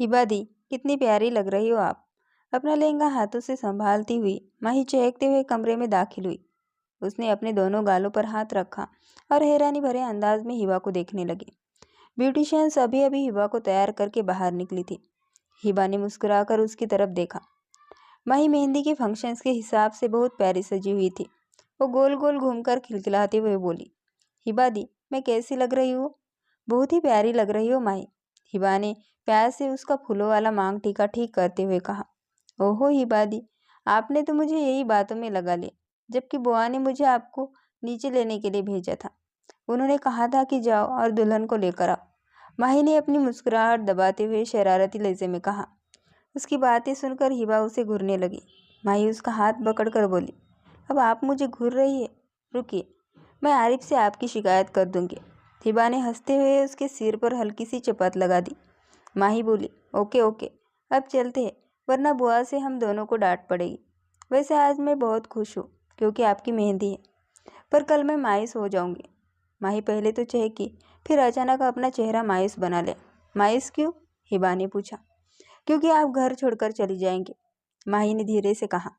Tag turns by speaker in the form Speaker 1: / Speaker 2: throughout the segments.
Speaker 1: हिबा दी, कितनी प्यारी लग रही हो आप। अपना लहंगा हाथों से संभालती हुई माही चहकते हुए कमरे में दाखिल हुई। उसने अपने दोनों गालों पर हाथ रखा और हैरानी भरे अंदाज में हिबा को देखने लगी। ब्यूटिशियंस अभी अभी हिबा को तैयार करके बाहर निकली थी। हिबा ने मुस्कुराकर उसकी तरफ देखा। माही मेहंदी के फंक्शंस के हिसाब से बहुत प्यारी सजी हुई थी। वो गोल गोल घूमकर खिलखिलाते हुए बोली, हिबा दी, मैं कैसी लग रही हूँ? बहुत ही प्यारी लग रही हो माही। हिबा ने प्यार से उसका फूलों वाला मांग टीका ठीक करते हुए कहा। ओहो हिबा दी, आपने तो मुझे यही बातों में लगा लिया, जबकि बुआ ने मुझे आपको नीचे लेने के लिए भेजा था। उन्होंने कहा था कि जाओ और दुल्हन को लेकर आओ। माही ने अपनी मुस्कुराहट दबाते हुए शरारती लहजे में कहा। उसकी बातें सुनकर हिबा उसे घूरने लगी। माही उसका हाथ पकड़कर बोली, अब आप मुझे घूर रही है? रुकिए, मैं आरिफ से आपकी शिकायत कर दूंगी। हिबा ने हंसते हुए उसके सिर पर हल्की सी चपत लगा दी। माही बोली, ओके ओके, अब चलते हैं, वरना बुआ से हम दोनों को डांट पड़ेगी। वैसे आज मैं बहुत खुश हूँ क्योंकि आपकी मेहंदी है, पर कल मैं मायूस हो जाऊंगी। माही पहले तो चहकी, फिर अचानक अपना चेहरा मायूस बना लिया। मायूस क्यों? हिबा ने पूछा। क्योंकि आप घर छोड़कर चली जाएंगे, माही ने धीरे से कहा।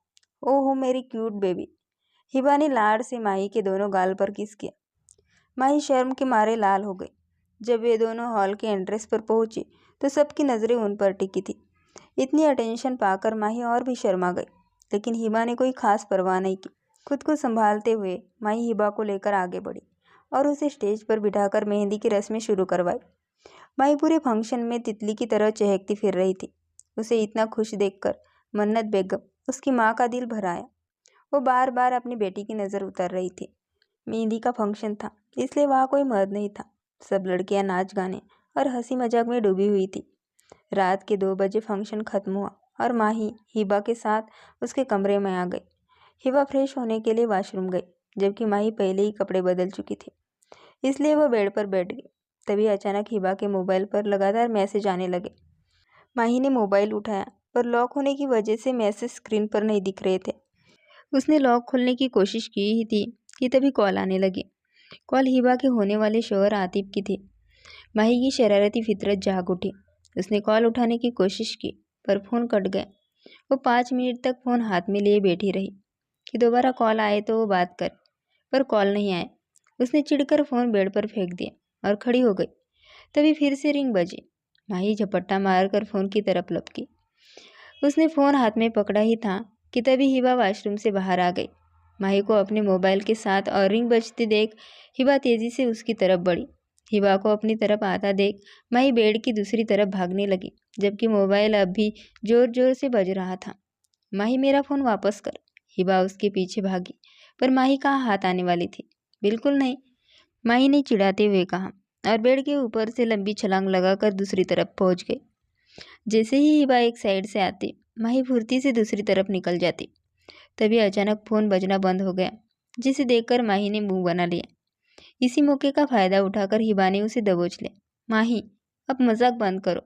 Speaker 1: ओहो मेरी क्यूट बेबी। हिबा ने लाड़ से माही के दोनों गाल पर किस किया। माही शर्म के मारे लाल हो गई। जब वे दोनों हॉल के एंट्रेंस पर पहुंची तो सबकी नज़रें उन पर टिकी थी। इतनी अटेंशन पाकर माही और भी शर्मा गई, लेकिन हिबा ने कोई खास परवाह नहीं की। खुद को संभालते हुए माही हिबा को लेकर आगे बढ़ी और उसे स्टेज पर बिठाकर मेहंदी की रस्में शुरू करवाई। माही पूरे फंक्शन में तितली की तरह चहकती फिर रही थी। उसे इतना खुश देखकर मन्नत बेगम, उसकी माँ का दिल भर आया। वो बार बार अपनी बेटी की नज़र उतर रही थी। मेहंदी का फंक्शन था, इसलिए वहाँ कोई मर्द नहीं था। सब लड़कियां नाच गाने और हंसी मजाक में डूबी हुई थी। रात के 2 बजे फंक्शन खत्म हुआ और माही हिबा के साथ उसके कमरे में आ गई। हिबा फ्रेश होने के लिए वॉशरूम गई, जबकि माही पहले ही कपड़े बदल चुकी थी, इसलिए वह बेड पर बैठ गई। तभी अचानक हिबा के मोबाइल पर लगातार मैसेज आने लगे। माही ने मोबाइल उठाया, पर लॉक होने की वजह से मैसेज स्क्रीन पर नहीं दिख रहे थे। उसने लॉक खोलने की कोशिश की ही थी कि तभी कॉल आने लगी। कॉल हिबा के होने वाले शौहर आतिफ की थी। माही की शरारती फितरत जाग उठी। उसने कॉल उठाने की कोशिश की, पर फ़ोन कट गया। वो 5 मिनट तक फ़ोन हाथ में लिए बैठी रही कि दोबारा कॉल आए तो वो बात करे, पर कॉल नहीं आए। उसने चिढ़कर फ़ोन बेड पर फेंक दिया और खड़ी हो गई। तभी फिर से रिंग बजी। माही झपट्टा मारकर फ़ोन की तरफ लपकी। उसने फ़ोन हाथ में पकड़ा ही था कि तभी हिबा वॉशरूम से बाहर आ गई। माही को अपने मोबाइल के साथ और रिंग बजते देख हिबा तेज़ी से उसकी तरफ बढ़ी। हिबा को अपनी तरफ आता देख माही बेड की दूसरी तरफ भागने लगी, जबकि मोबाइल अब भी ज़ोर ज़ोर से बज रहा था। माही मेरा फ़ोन वापस कर। हिबा उसके पीछे भागी, पर माही कहाँ हाथ आने वाली थी। बिल्कुल नहीं, माही ने चिढ़ाते हुए कहा और बेड के ऊपर से लंबी छलांग लगाकर दूसरी तरफ पहुंच गई। जैसे ही हिबा एक साइड से आती, माही फुर्ती से दूसरी तरफ निकल जाती। तभी अचानक फ़ोन बजना बंद हो गया, जिसे देखकर माही ने मुंह बना लिया। इसी मौके का फ़ायदा उठाकर हिबा ने उसे दबोच लिया। माही, अब मजाक बंद करो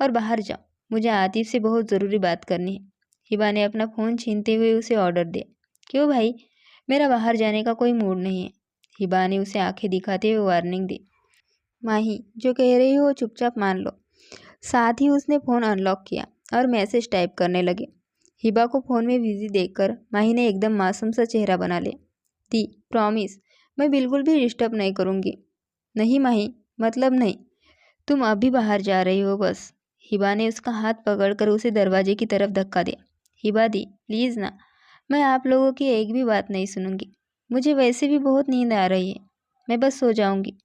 Speaker 1: और बाहर जाओ, मुझे आतिफ से बहुत ज़रूरी बात करनी है। हिबा ने अपना फ़ोन छीनते हुए उसे ऑर्डर दिया। क्यों भाई, मेरा बाहर जाने का कोई मूड नहीं है। हिबा ने उसे आंखें दिखाते हुए वार्निंग दी। माही, जो कह रही हो चुपचाप मान लो। साथ ही उसने फ़ोन अनलॉक किया और मैसेज टाइप करने लगे। हिबा को फ़ोन में बिजी देखकर माही ने एकदम मासूम सा चेहरा बना लिया। दी, प्रॉमिस, मैं बिल्कुल भी डिस्टर्ब नहीं करूँगी। नहीं माही, मतलब नहीं, तुम अभी बाहर जा रही हो बस। हिबा ने उसका हाथ पकड़कर उसे दरवाजे की तरफ धक्का दिया। हिबा दी, प्लीज़ ना, मैं आप लोगों की एक भी बात नहीं सुनूंगी। मुझे वैसे भी बहुत नींद आ रही है, मैं बस सो जाऊंगी।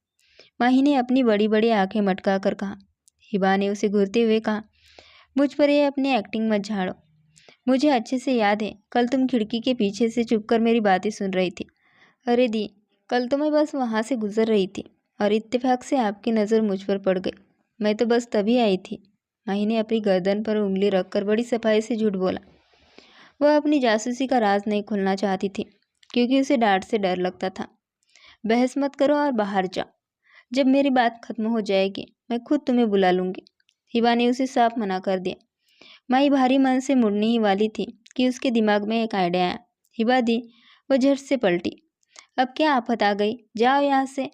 Speaker 1: माही ने अपनी बड़ी बड़ी आंखें मटका कर कहा। हिबा ने उसे घूरते हुए कहा, मुझ पर यह अपनी एक्टिंग मत झाड़ो। मुझे अच्छे से याद है, कल तुम खिड़की के पीछे से चुपकर मेरी बातें सुन रही थी। अरे दी, कल तो मैं बस वहाँ से गुजर रही थी और इत्तेफाक से आपकी नज़र मुझ पर पड़ गई। मैं तो बस तभी आई थी। माही ने अपनी गर्दन पर उंगली रखकर बड़ी सफाई से झूठ बोला। वह अपनी जासूसी का राज नहीं खोलना चाहती थी, क्योंकि उसे डांट से डर लगता था। बहस मत करो और बाहर जाओ। जब मेरी बात खत्म हो जाएगी, मैं खुद तुम्हें बुला लूँगी। हिबा ने उसे साफ मना कर दिया। माही भारी मन से मुड़ने ही वाली थी कि उसके दिमाग में एक आइडिया आया। हिबा दी, वह झट से पलटी। अब क्या आफत आ गई, जाओ यहाँ से।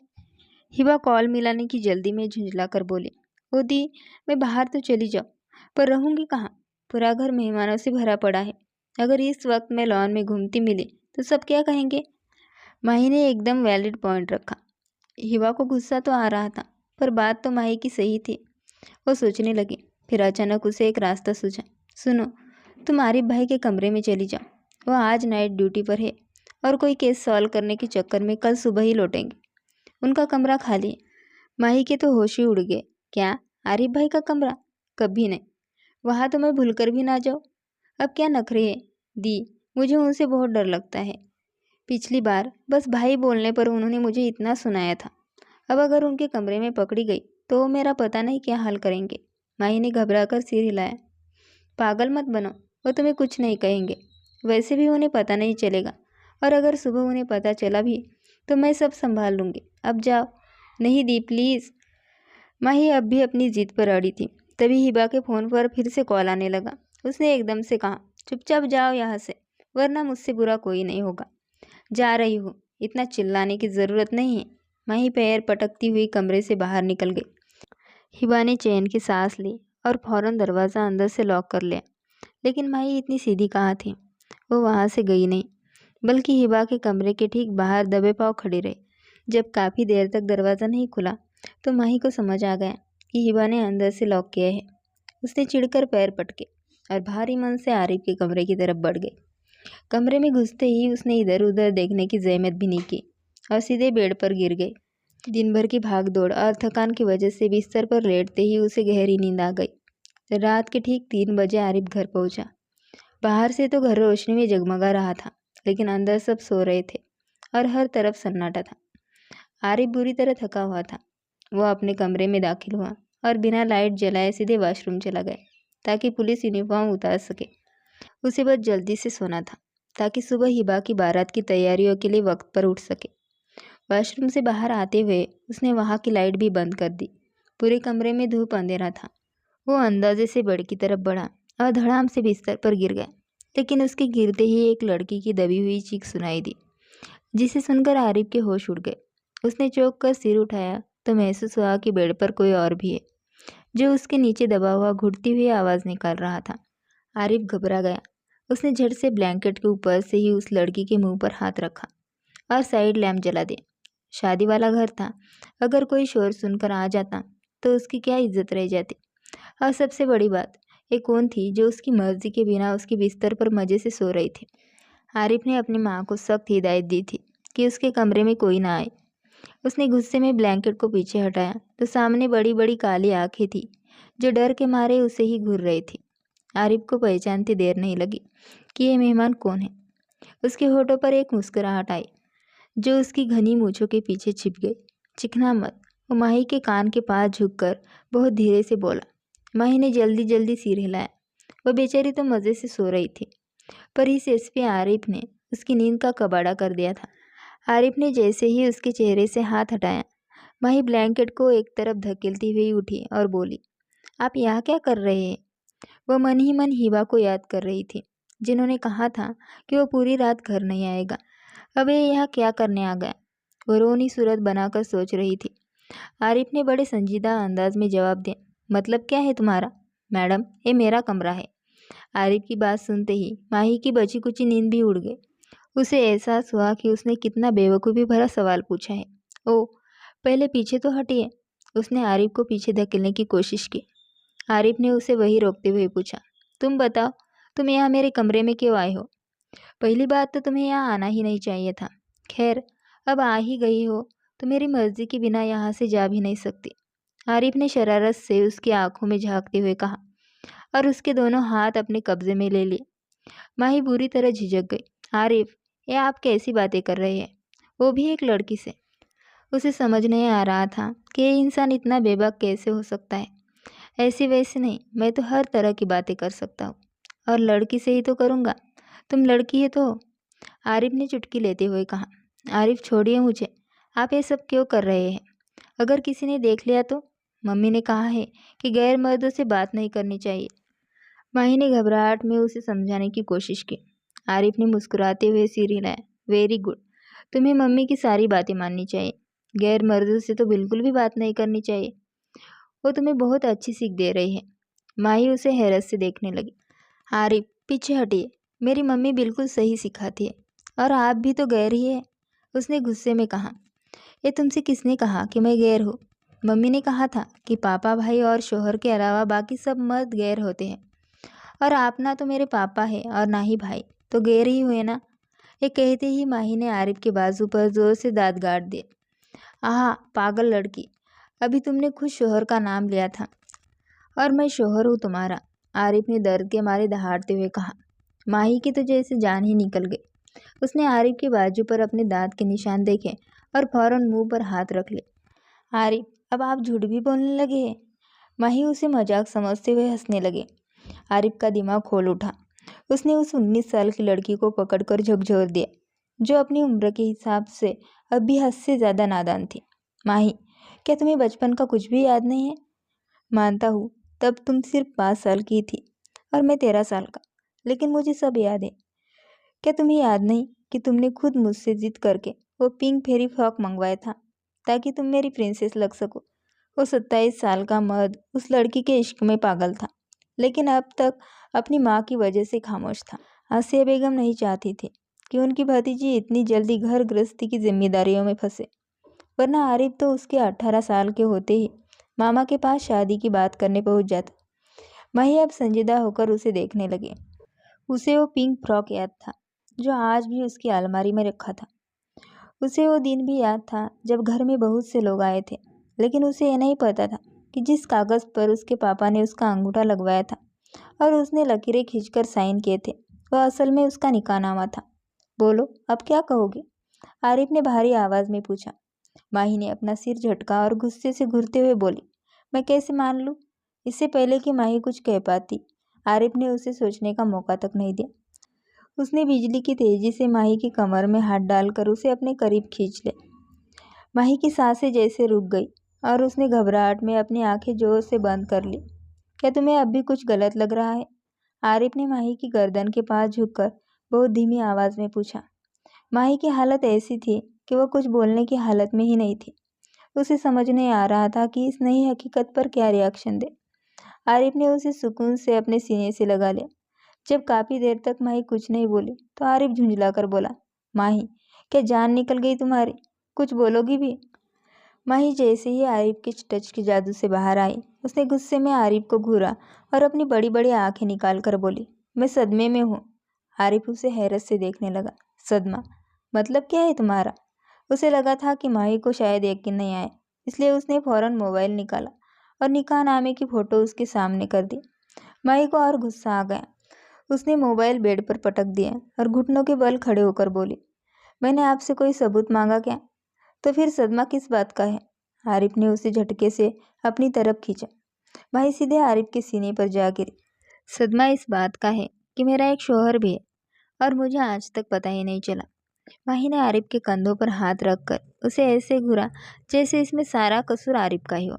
Speaker 1: हिबा कॉल मिलाने की जल्दी में झुंझला कर बोली, ओ दी, मैं बाहर तो चली जाऊँ, पर रहूंगी कहाँ? पूरा घर मेहमानों से भरा पड़ा है। अगर इस वक्त मैं लॉन में घूमती मिली तो सब क्या कहेंगे? माही ने एकदम वैलिड पॉइंट रखा। हिवा को गुस्सा तो आ रहा था, पर बात तो माही की सही थी। वो सोचने लगी। फिर अचानक उसे एक रास्ता सूझा। सुनो, तुम आरिफ भाई के कमरे में चली जाओ। वो आज नाइट ड्यूटी पर है और कोई केस सॉल्व करने के चक्कर में कल सुबह ही लौटेंगे। उनका कमरा खाली है। माही के तो होश ही उड़ गए। क्या? आरिफ भाई का कमरा? कभी नहीं। वहाँ तो मैं भूलकर भी ना जाऊँ। अब क्या नखरे है दी? मुझे उनसे बहुत डर लगता है। पिछली बार बस भाई बोलने पर उन्होंने मुझे इतना सुनाया था। अब अगर उनके कमरे में पकड़ी गई तो वो मेरा पता नहीं क्या हाल करेंगे। माही ने घबराकर सिर हिलाया। पागल मत बनो, वो तुम्हें कुछ नहीं कहेंगे। वैसे भी उन्हें पता नहीं चलेगा, और अगर सुबह उन्हें पता चला भी तो मैं सब संभाल लूँगी। अब जाओ। नहीं दी, प्लीज़। माही अब भी अपनी जिद पर अड़ी थी। तभी हिबा के फ़ोन पर फिर से कॉल आने लगा। उसने एकदम से कहा, चुपचाप जाओ यहाँ से, वरना मुझसे बुरा कोई नहीं होगा। जा रही हूँ, इतना चिल्लाने की ज़रूरत नहीं है। माही पैर पटकती हुई कमरे से बाहर निकल गई। हिबा ने चैन की सांस ली और फौरन दरवाज़ा अंदर से लॉक कर लिया। लेकिन माही इतनी सीधी कहाँ थी। वो वहाँ से गई नहीं, बल्कि हिबा के कमरे के ठीक बाहर दबे पाँव खड़ी रही। जब काफ़ी देर तक दरवाज़ा नहीं खुला तो माही को समझ आ गया कि हिबा ने अंदर से लॉक किया है। उसने चिढ़कर पैर पटके और भारी मन से आरिफ के कमरे की तरफ बढ़ गई। कमरे में घुसते ही उसने इधर उधर देखने की जहमत भी नहीं की और सीधे बेड पर गिर गई। दिन भर की भाग दौड़ और थकान की वजह से बिस्तर पर लेटते ही उसे गहरी नींद आ गई। रात के ठीक 3 बजे आरिफ घर पहुंचा। बाहर से तो घर रोशनी में जगमगा रहा था, लेकिन अंदर सब सो रहे थे और हर तरफ सन्नाटा था। आरिफ बुरी तरह थका हुआ था। वो अपने कमरे में दाखिल हुआ और बिना लाइट जलाए सीधे वॉशरूम चला गया, ताकि पुलिस यूनिफॉर्म उतार सके। उसे बस जल्दी से सोना था, ताकि सुबह हिबा की बारात की तैयारियों के लिए वक्त पर उठ सके। वॉशरूम से बाहर आते हुए उसने वहाँ की लाइट भी बंद कर दी। पूरे कमरे में धूप अंधेरा था। वो अंदाजे से बेड की तरफ बढ़ा और धड़ाम से बिस्तर पर गिर गया। लेकिन उसके गिरते ही एक लड़की की दबी हुई चीख सुनाई दी, जिसे सुनकर आरिफ के होश उड़ गए। उसने चौंक कर सिर उठाया तो महसूस हुआ कि बेड पर कोई और भी है, जो उसके नीचे दबा हुआ घुटती हुई आवाज़ निकाल रहा था। आरिफ घबरा गया। उसने झट से ब्लैंकेट के ऊपर से ही उस लड़की के मुंह पर हाथ रखा और साइड लैम्प जला दिया। शादी वाला घर था, अगर कोई शोर सुनकर आ जाता तो उसकी क्या इज्जत रह जाती। और सबसे बड़ी बात, ये कौन थी जो उसकी मर्जी के बिना उसके बिस्तर पर मज़े से सो रही थी। आरिफ ने अपनी माँ को सख्त हिदायत दी थी कि उसके कमरे में कोई ना आए। उसने गुस्से में ब्लैंकेट को पीछे हटाया तो सामने बड़ी बड़ी काली आंखें थी, जो डर के मारे उसे ही घूर रही थी। आरिफ को पहचानते देर नहीं लगी कि ये मेहमान कौन है। उसके होठों पर एक मुस्कुराहट आई, जो उसकी घनी मूछों के पीछे छिप गई। चिकना मत। वो माही के कान के पास झुककर बहुत धीरे से बोला। माही ने जल्दी जल्दी सिर हिलाया। वह बेचारी तो मज़े से सो रही थी, पर इस एसपी आरिफ ने उसकी नींद का कबाड़ा कर दिया था। आरिफ ने जैसे ही उसके चेहरे से हाथ हटाया, माही ब्लैंकेट को एक तरफ धकेलती हुई उठी और बोली, आप यहाँ क्या कर रहे हैं? वह मन ही मन हिबा को याद कर रही थी, जिन्होंने कहा था कि वह पूरी रात घर नहीं आएगा। अब ये यहाँ क्या करने आ गया? वो रोनी सूरत बनाकर सोच रही थी। आरिफ ने बड़े संजीदा अंदाज में जवाब दिया, मतलब क्या है तुम्हारा? मैडम, ये मेरा कमरा है। आरिफ की बात सुनते ही माही की बची कुची नींद भी उड़ गई। उसे एहसास हुआ कि उसने कितना बेवकूफ़ी भरा सवाल पूछा है। ओ, पहले पीछे तो हटिए। उसने आरिफ को पीछे धकेलने की कोशिश की। आरिफ ने उसे वही रोकते हुए पूछा, तुम बताओ, तुम यहाँ मेरे कमरे में क्यों आए हो? पहली बात तो तुम्हें यहाँ आना ही नहीं चाहिए था। खैर, अब आ ही गई हो तो मेरी मर्जी के बिना यहाँ से जा भी नहीं सकती। आरिफ ने शरारत से उसकी आंखों में झांकते हुए कहा और उसके दोनों हाथ अपने कब्जे में ले लिए। माही बुरी तरह झिझक गई। आरिफ, ये आप कैसी बातें कर रहे हैं, वो भी एक लड़की से? उसे समझ नहीं आ रहा था कि ये इंसान इतना बेबाक कैसे हो सकता है। ऐसी वैसे नहीं, मैं तो हर तरह की बातें कर सकता हूँ, और लड़की से ही तो करूँगा। तुम लड़की है तो हो। आरिफ ने चुटकी लेते हुए कहा। आरिफ, छोड़िए मुझे। आप ये सब क्यों कर रहे हैं? अगर किसी ने देख लिया तो? मम्मी ने कहा है कि गैर मर्दों से बात नहीं करनी चाहिए। माही ने घबराहट में उसे समझाने की कोशिश की। आरिफ ने मुस्कुराते हुए सिर हिलाया। वेरी गुड, तुम्हें मम्मी की सारी बातें माननी चाहिए। गैर मर्दों से तो बिल्कुल भी बात नहीं करनी चाहिए। वो तुम्हें बहुत अच्छी सीख दे रही है। माही उसे हैरत से देखने लगी। आरिफ, पीछे हटिए, मेरी मम्मी बिल्कुल सही सिखाती है, और आप भी तो गैर ही है। उसने गुस्से में कहा। ये तुमसे किसने कहा कि मैं गैर हूँ? मम्मी ने कहा था कि पापा, भाई और शोहर के अलावा बाकी सब मर्द गैर होते हैं, और आप ना तो मेरे पापा है और ना ही भाई, तो गैर ही हुए ना। ये कहते ही माही ने आरिफ के बाजू पर जोर से दांत गाड़ दिए। आहा, पागल लड़की, अभी तुमने खुद शोहर का नाम लिया था, और मैं शोहर हूँ तुम्हारा, आरिफ ने दर्द के मारे दहाड़ते हुए कहा। माही की तो जैसे जान ही निकल गई। उसने आरिफ के बाजू पर अपने दांत के निशान देखे और फौरन मुंह पर हाथ रख ले। आरिफ, अब आप झूठ भी बोलने लगे हैं। माही उसे मजाक समझते हुए हंसने लगे। आरिफ का दिमाग खोल उठा। उसने उस 19 साल की लड़की को पकड़कर झकझोर दिया, जो अपनी उम्र के हिसाब से अब भी हद से ज़्यादा नादान थी। माही, क्या तुम्हें बचपन का कुछ भी याद नहीं है? मानता हूँ, तब तुम सिर्फ 5 साल की थी और मैं 13 साल का, लेकिन मुझे सब याद है। क्या तुम्हें याद नहीं कि तुमने खुद मुझसे जिद करके वो पिंक फेरी फ्रॉक मंगवाया था, ताकि तुम मेरी प्रिंसेस लग सको? वो 27 साल का मर्द उस लड़की के इश्क में पागल था, लेकिन अब तक अपनी माँ की वजह से खामोश था। आसिया बेगम नहीं चाहती थी कि उनकी भतीजी इतनी जल्दी घर गृहस्थी की जिम्मेदारियों में फंसे, वरना आरिफ तो उसके 18 साल के होते ही मामा के पास शादी की बात करने पहुंच जाता। माही अब संजीदा होकर उसे देखने लगे। उसे वो पिंक फ्रॉक याद था, जो आज भी उसकी अलमारी में रखा था। उसे वो दिन भी याद था जब घर में बहुत से लोग आए थे, लेकिन उसे यह नहीं पता था कि जिस कागज़ पर उसके पापा ने उसका अंगूठा लगवाया था और उसने लकीरें खींचकर साइन किए थे, वह असल में उसका निकाहनामा था। बोलो, अब क्या कहोगे? आरिफ ने भारी आवाज़ में पूछा। माही ने अपना सिर झटका और गुस्से से घूरते हुए बोली, मैं कैसे मान लूँ? इससे पहले कि माही कुछ कह पाती, आरिफ ने उसे सोचने का मौका तक नहीं दिया। उसने बिजली की तेजी से माही की कमर में हाथ डालकर उसे अपने करीब खींच लिया। माही की सांसें जैसे रुक गई और उसने घबराहट में अपनी आंखें जोर से बंद कर ली। क्या तुम्हें अब भी कुछ गलत लग रहा है? आरिफ ने माही की गर्दन के पास झुककर बहुत धीमी आवाज़ में पूछा। माही की हालत ऐसी थी कि वह कुछ बोलने की हालत में ही नहीं थी। उसे समझ नहीं आ रहा था कि इस नई हकीकत पर क्या रिएक्शन दे। आरिफ ने उसे सुकून से अपने सीने से लगा लिया। जब काफ़ी देर तक माही कुछ नहीं बोली तो आरिफ झुंझलाकर बोला, माही, क्या जान निकल गई तुम्हारी? कुछ बोलोगी भी? माही जैसे ही आरिफ के टच के जादू से बाहर आई, उसने गुस्से में आरिफ को घूरा और अपनी बड़ी बड़ी आंखें निकाल कर बोली, मैं सदमे में हूँ। आरिफ उसे हैरत से देखने लगा। सदमा? मतलब क्या है तुम्हारा? उसे लगा था कि माही को शायद यकीन नहीं आए, इसलिए उसने फौरन मोबाइल निकाला और निकाहनामे की फ़ोटो उसके सामने कर दी। माही को और गुस्सा आ गया। उसने मोबाइल बेड पर पटक दिया और घुटनों के बल खड़े होकर बोली, मैंने आपसे कोई सबूत मांगा क्या? तो फिर सदमा किस बात का है? आरिफ ने उसे झटके से अपनी तरफ खींचा। माही सीधे आरिफ के सीने पर जा गिरी। सदमा इस बात का है कि मेरा एक शौहर भी है, और मुझे आज तक पता ही नहीं चला। माही ने आरिफ के कंधों पर हाथ रखकर उसे ऐसे घूरा जैसे इसमें सारा कसूर आरिफ का ही हो।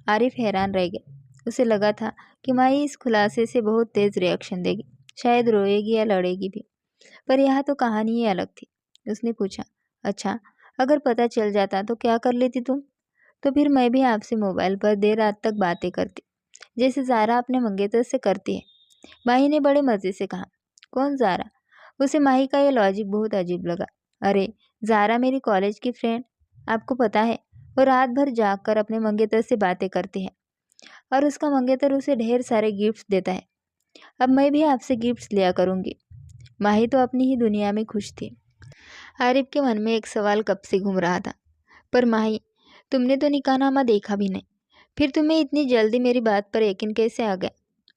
Speaker 1: आरिफ हैरान रह गया। उसे लगा था कि माही इस खुलासे से बहुत तेज रिएक्शन देगी, शायद रोएगी या लड़ेगी भी, पर यह तो कहानी ही अलग थी। उसने पूछा, अच्छा, अगर पता चल जाता तो क्या कर लेती तुम? तो फिर मैं भी आपसे मोबाइल पर देर रात तक बातें करती, जैसे ज़ारा अपने मंगेतर से करती है। माही ने बड़े मज़े से कहा। कौन ज़ारा? उसे माही का यह लॉजिक बहुत अजीब लगा। अरे, ज़ारा मेरी कॉलेज की फ्रेंड, आपको पता है, वो रात भर जाग कर अपने मंगेतर से बातें करती है, और उसका मंगेतर उसे ढेर सारे गिफ्ट्स देता है। अब मैं भी आपसे गिफ्ट्स लिया करूँगी। माही तो अपनी ही दुनिया में खुश थी। आरिफ के मन में एक सवाल कब से घूम रहा था, पर माही, तुमने तो निकाहनामा देखा भी नहीं, फिर तुम्हें इतनी जल्दी मेरी बात पर यकीन कैसे आ गया?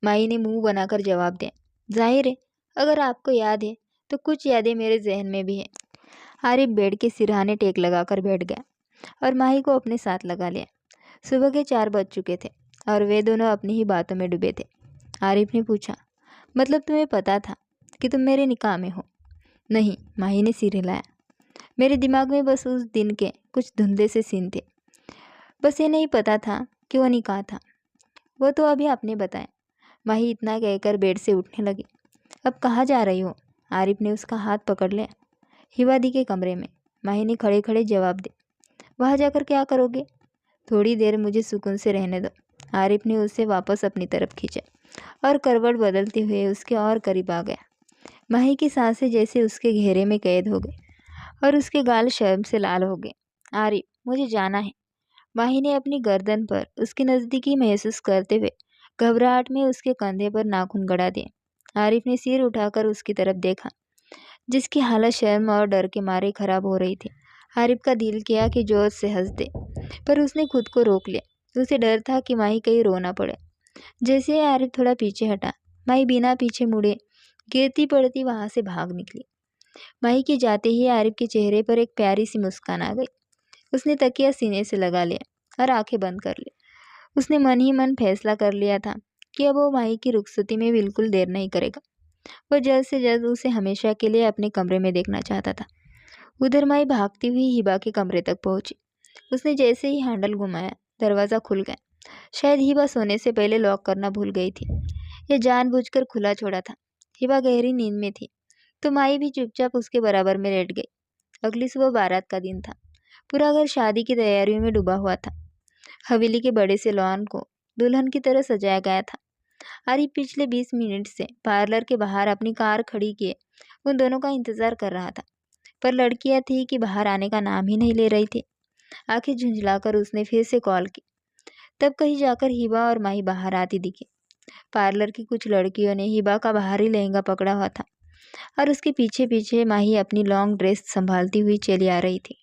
Speaker 1: माही ने मुंह बनाकर जवाब दिया, जाहिर है, अगर आपको याद है तो कुछ यादें मेरे जहन में भी हैं। आरिफ बेड के सिरहाने टेक लगाकर बैठ गया और माही को अपने साथ लगा लिया। सुबह के 4 बज चुके थे और वे दोनों अपनी ही बातों में डूबे थे। आरिफ ने पूछा, मतलब तुम्हें पता था कि तुम मेरे निकाह में हो? नहीं, माही ने सिर हिलाया। मेरे दिमाग में बस उस दिन के कुछ धुंधले से सीन थे। बस ये नहीं पता था कि वो निकाह था। वो तो अभी आपने बताया। माही इतना कहकर बेड से उठने लगी। अब कहाँ जा रही हो? आरिफ ने उसका हाथ पकड़ लिया। हिवा दी के कमरे में, माही ने खड़े खड़े जवाब दिया। वहाँ जाकर क्या करोगे? थोड़ी देर मुझे सुकून से रहने दो। आरिफ ने उसे वापस अपनी तरफ खींचा और करवट बदलते हुए उसके और करीब आ गया। माही की सांसें जैसे उसके घेरे में कैद हो गई और उसके गाल शर्म से लाल हो गए। आरिफ, मुझे जाना है। माही ने अपनी गर्दन पर उसकी नज़दीकी महसूस करते हुए घबराहट में उसके कंधे पर नाखून गड़ा दिए। आरिफ ने सिर उठाकर उसकी तरफ देखा, जिसकी हालत शर्म और डर के मारे खराब हो रही थी। आरिफ का दिल किया कि जोर से हंस दे, पर उसने खुद को रोक लिया। उसे डर था कि माही कहीं रो ना पड़े। जैसे ही आरिफ थोड़ा पीछे हटा, माही बिना पीछे मुड़े गिरती पड़ती वहां से भाग निकली। माही के जाते ही आरिफ के चेहरे पर एक प्यारी सी मुस्कान आ गई। उसने तकिया सीने से लगा लिया और आंखें बंद कर ली। उसने मन ही मन फैसला कर लिया था कि अब वो माही की रुखसती में बिल्कुल देर नहीं करेगा। वह जल्द से जल्द उसे हमेशा के लिए अपने कमरे में देखना चाहता था। उधर माही भागती हुई हिबा के कमरे तक पहुंची। उसने जैसे ही हैंडल घुमाया, दरवाज़ा खुल गया। शायद हिबा सोने से पहले लॉक करना भूल गई थी या जानबूझकर खुला छोड़ा था। हिबा गहरी नींद में थी तो माही भी चुपचाप उसके बराबर में लेट गई। अगली सुबह बारात का दिन था। पूरा घर शादी की तैयारियों में डूबा हुआ था। हवेली के बड़े से लॉन को दुल्हन की तरह सजाया गया था। आरिफ पिछले 20 मिनट से पार्लर के बाहर अपनी कार खड़ी किए उन दोनों का इंतजार कर रहा था, पर लड़कियां थी कि बाहर आने का नाम ही नहीं ले रही थी। आंखें झुंझलाकर उसने फिर से कॉल की। तब कहीं जाकर हिबा और माही बाहर आती दिखी। पार्लर की कुछ लड़कियों ने हिबा का बाहरी लहंगा पकड़ा हुआ था और उसके पीछे पीछे माही अपनी लॉन्ग ड्रेस संभालती हुई चली आ रही थी।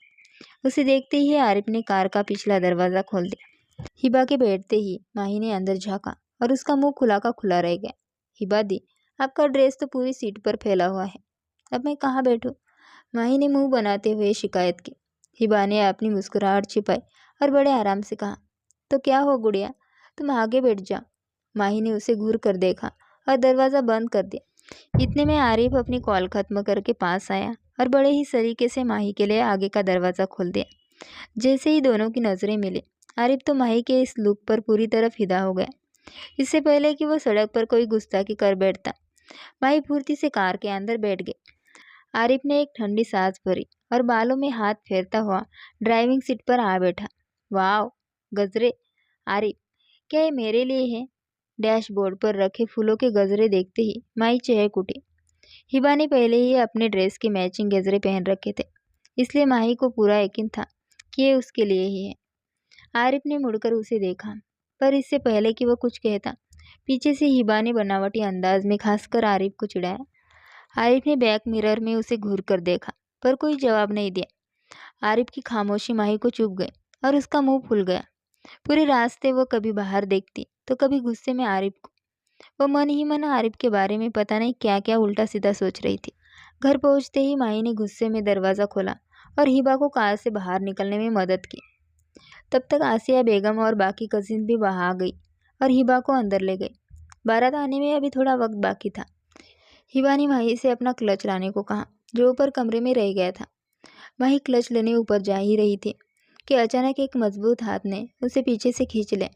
Speaker 1: उसे देखते ही आरिफ ने कार का पिछला दरवाज़ा खोल दिया। हिबा के बैठते ही माही ने अंदर झांका और उसका मुंह खुला का खुला रह गया। हिबा दी, आपका ड्रेस तो पूरी सीट पर फैला हुआ है, अब मैं कहाँ बैठूं? माही ने मुंह बनाते हुए शिकायत की। हिबा ने अपनी मुस्कुराहट छिपाई और बड़े आराम से कहा, तो क्या हो गुड़िया, तुम आगे बैठ जाओ। माही ने उसे घूर कर देखा और दरवाज़ा बंद कर दिया। इतने में आरिफ अपनी कॉल खत्म करके पास आया और बड़े ही सलीके से माही के लिए आगे का दरवाज़ा खोल दिया। जैसे ही दोनों की नज़रें मिली, आरिफ तो माही के इस लुक पर पूरी तरह फिदा हो गया। इससे पहले कि वो सड़क पर कोई गुस्ताखी कर बैठता, माही फुर्ती से कार के अंदर बैठ गई। आरिफ ने एक ठंडी सांस भरी और बालों में हाथ फेरता हुआ ड्राइविंग सीट पर आ बैठा। वाह गजरे! आरिफ, क्या ये मेरे लिए है? डैशबोर्ड पर रखे फूलों के गजरे देखते ही माही चहक उठी। हिबा ने पहले ही अपने ड्रेस के मैचिंग गजरे पहन रखे थे, इसलिए माही को पूरा यकीन था कि ये उसके लिए ही है। आरिफ ने मुड़कर उसे देखा, पर इससे पहले कि वो कुछ कहता, पीछे से हिबा ने बनावटी अंदाज में खासकर आरिफ को चिढ़ाया। आरिफ ने बैक मिरर में उसे घूर कर देखा, पर कोई जवाब नहीं दिया। आरिफ की खामोशी माही को चुभ गई और उसका मुंह फूल गया। पूरे रास्ते वो कभी बाहर देखती तो कभी गुस्से में आरिफ को। वो मन ही मन आरिफ के बारे में पता नहीं क्या क्या उल्टा सीधा सोच रही थी। घर पहुंचते ही माही ने गुस्से में दरवाज़ा खोला और हिबा को कार से बाहर निकलने में मदद की। तब तक आसिया बेगम और बाकी कजिन भी वहाँ आ गई और हिबा को अंदर ले गई। बारात आने में अभी थोड़ा वक्त बाकी था। हिबा ने माही से अपना क्लच लाने को कहा, जो ऊपर कमरे में रह गया था। माही क्लच लेने ऊपर जा ही रही थी कि अचानक एक मजबूत हाथ ने उसे पीछे से खींच लिया।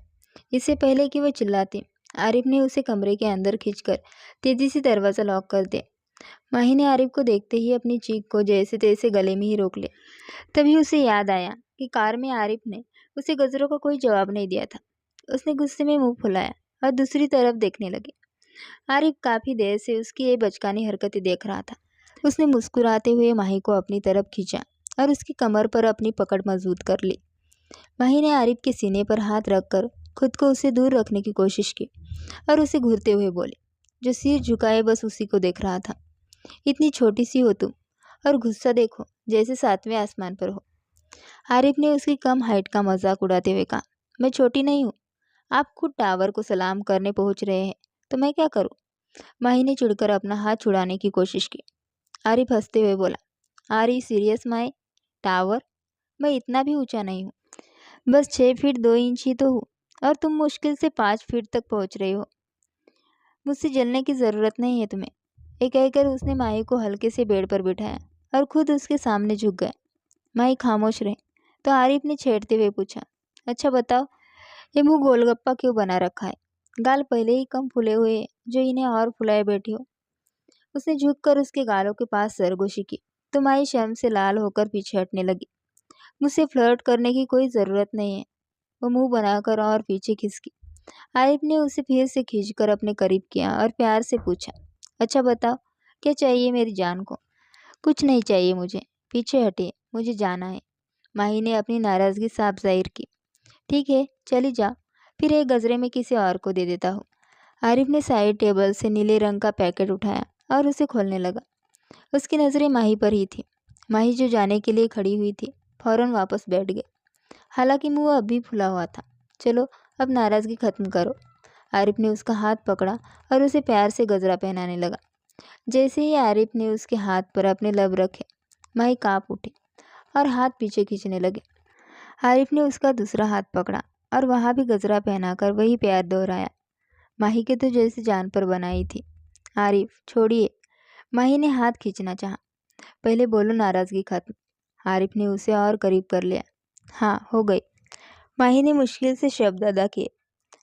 Speaker 1: इससे पहले कि वह चिल्लाती, आरिफ ने उसे कमरे के अंदर खींचकर तेजी से दरवाज़ा लॉक कर दिया। माही ने आरिफ को देखते ही अपनी चीख को जैसे तैसे गले में ही रोक लिया। तभी उसे याद आया कि कार में आरिफ ने उसे गजरों का कोई जवाब नहीं दिया था। उसने गुस्से में मुंह फुलाया और दूसरी तरफ देखने लगी। आरिफ काफ़ी देर से उसकी ये बचकानी हरकतें देख रहा था। उसने मुस्कुराते हुए माही को अपनी तरफ खींचा और उसकी कमर पर अपनी पकड़ मजबूत कर ली। माही ने आरिफ के सीने पर हाथ रखकर खुद को उससे दूर रखने की कोशिश की और उसे घूरते हुए बोली, जो सिर झुकाए बस उसी को देख रहा था, इतनी छोटी सी हो तुम और गुस्सा देखो जैसे 7वें आसमान पर हो। आरिफ ने उसकी कम हाइट का मजाक उड़ाते हुए कहा, मैं छोटी नहीं हूँ, आप खुद टावर को सलाम करने पहुँच रहे हैं तो मैं क्या करूँ? माही ने चिढ़कर अपना हाथ छुड़ाने की कोशिश की। आरिफ हंसते हुए बोला, are you serious my? Tower? मैं इतना भी ऊंचा नहीं हूँ, बस 6 फीट 2 इंच ही तो हूँ और तुम मुश्किल से 5 फीट तक पहुँच रहे हो। मुझसे जलने की ज़रूरत नहीं है तुम्हें। ये कहकर उसने माही को हल्के से बेड पर बिठाया और खुद उसके सामने झुक गया। माही खामोश रहे तो आरिफ ने छेड़ते हुए पूछा, अच्छा बताओ, ये मुंह गोलगप्पा क्यों बना रखा है? गाल पहले ही कम फूले हुए हैं, जो इन्हें और फुलाए बैठी हो। उसने झुककर उसके गालों के पास सरगोशी की तो माही शर्म से लाल होकर पीछे हटने लगी। मुझसे फ्लर्ट करने की कोई ज़रूरत नहीं है, वो मुंह बनाकर और पीछे खिसकी। आरिफ ने उसे फिर से खींचकर अपने करीब किया और प्यार से पूछा, अच्छा बताओ, क्या चाहिए मेरी जान को? कुछ नहीं चाहिए मुझे, पीछे हटिए, मुझे जाना है। माही ने अपनी नाराजगी साफ जाहिर की। ठीक है, चली जाओ, फिर एक गजरे में किसी और को दे देता हूँ। आरिफ ने साइड टेबल से नीले रंग का पैकेट उठाया और उसे खोलने लगा। उसकी नज़रें माही पर ही थी। माही जो जाने के लिए खड़ी हुई थी, फौरन वापस बैठ गई। हालांकि मुंह अभी फुला हुआ था। चलो, अब नाराज़गी खत्म करो। आरिफ ने उसका हाथ पकड़ा और उसे प्यार से गजरा पहनाने लगा। जैसे ही आरिफ ने उसके हाथ पर अपने लब रखे, माही कांप उठी और हाथ पीछे खींचने लगे। आरिफ ने उसका दूसरा हाथ पकड़ा और वहाँ भी गजरा पहनाकर वही प्यार दोहराया। माही के तो जैसे जान पर बनाई थी। आरिफ, छोड़िए। माही ने हाथ खींचना चाहा। पहले बोलो नाराज़गी खत्म। आरिफ ने उसे और करीब कर लिया। हाँ, हो गई। माही ने मुश्किल से शब्द अदा किए।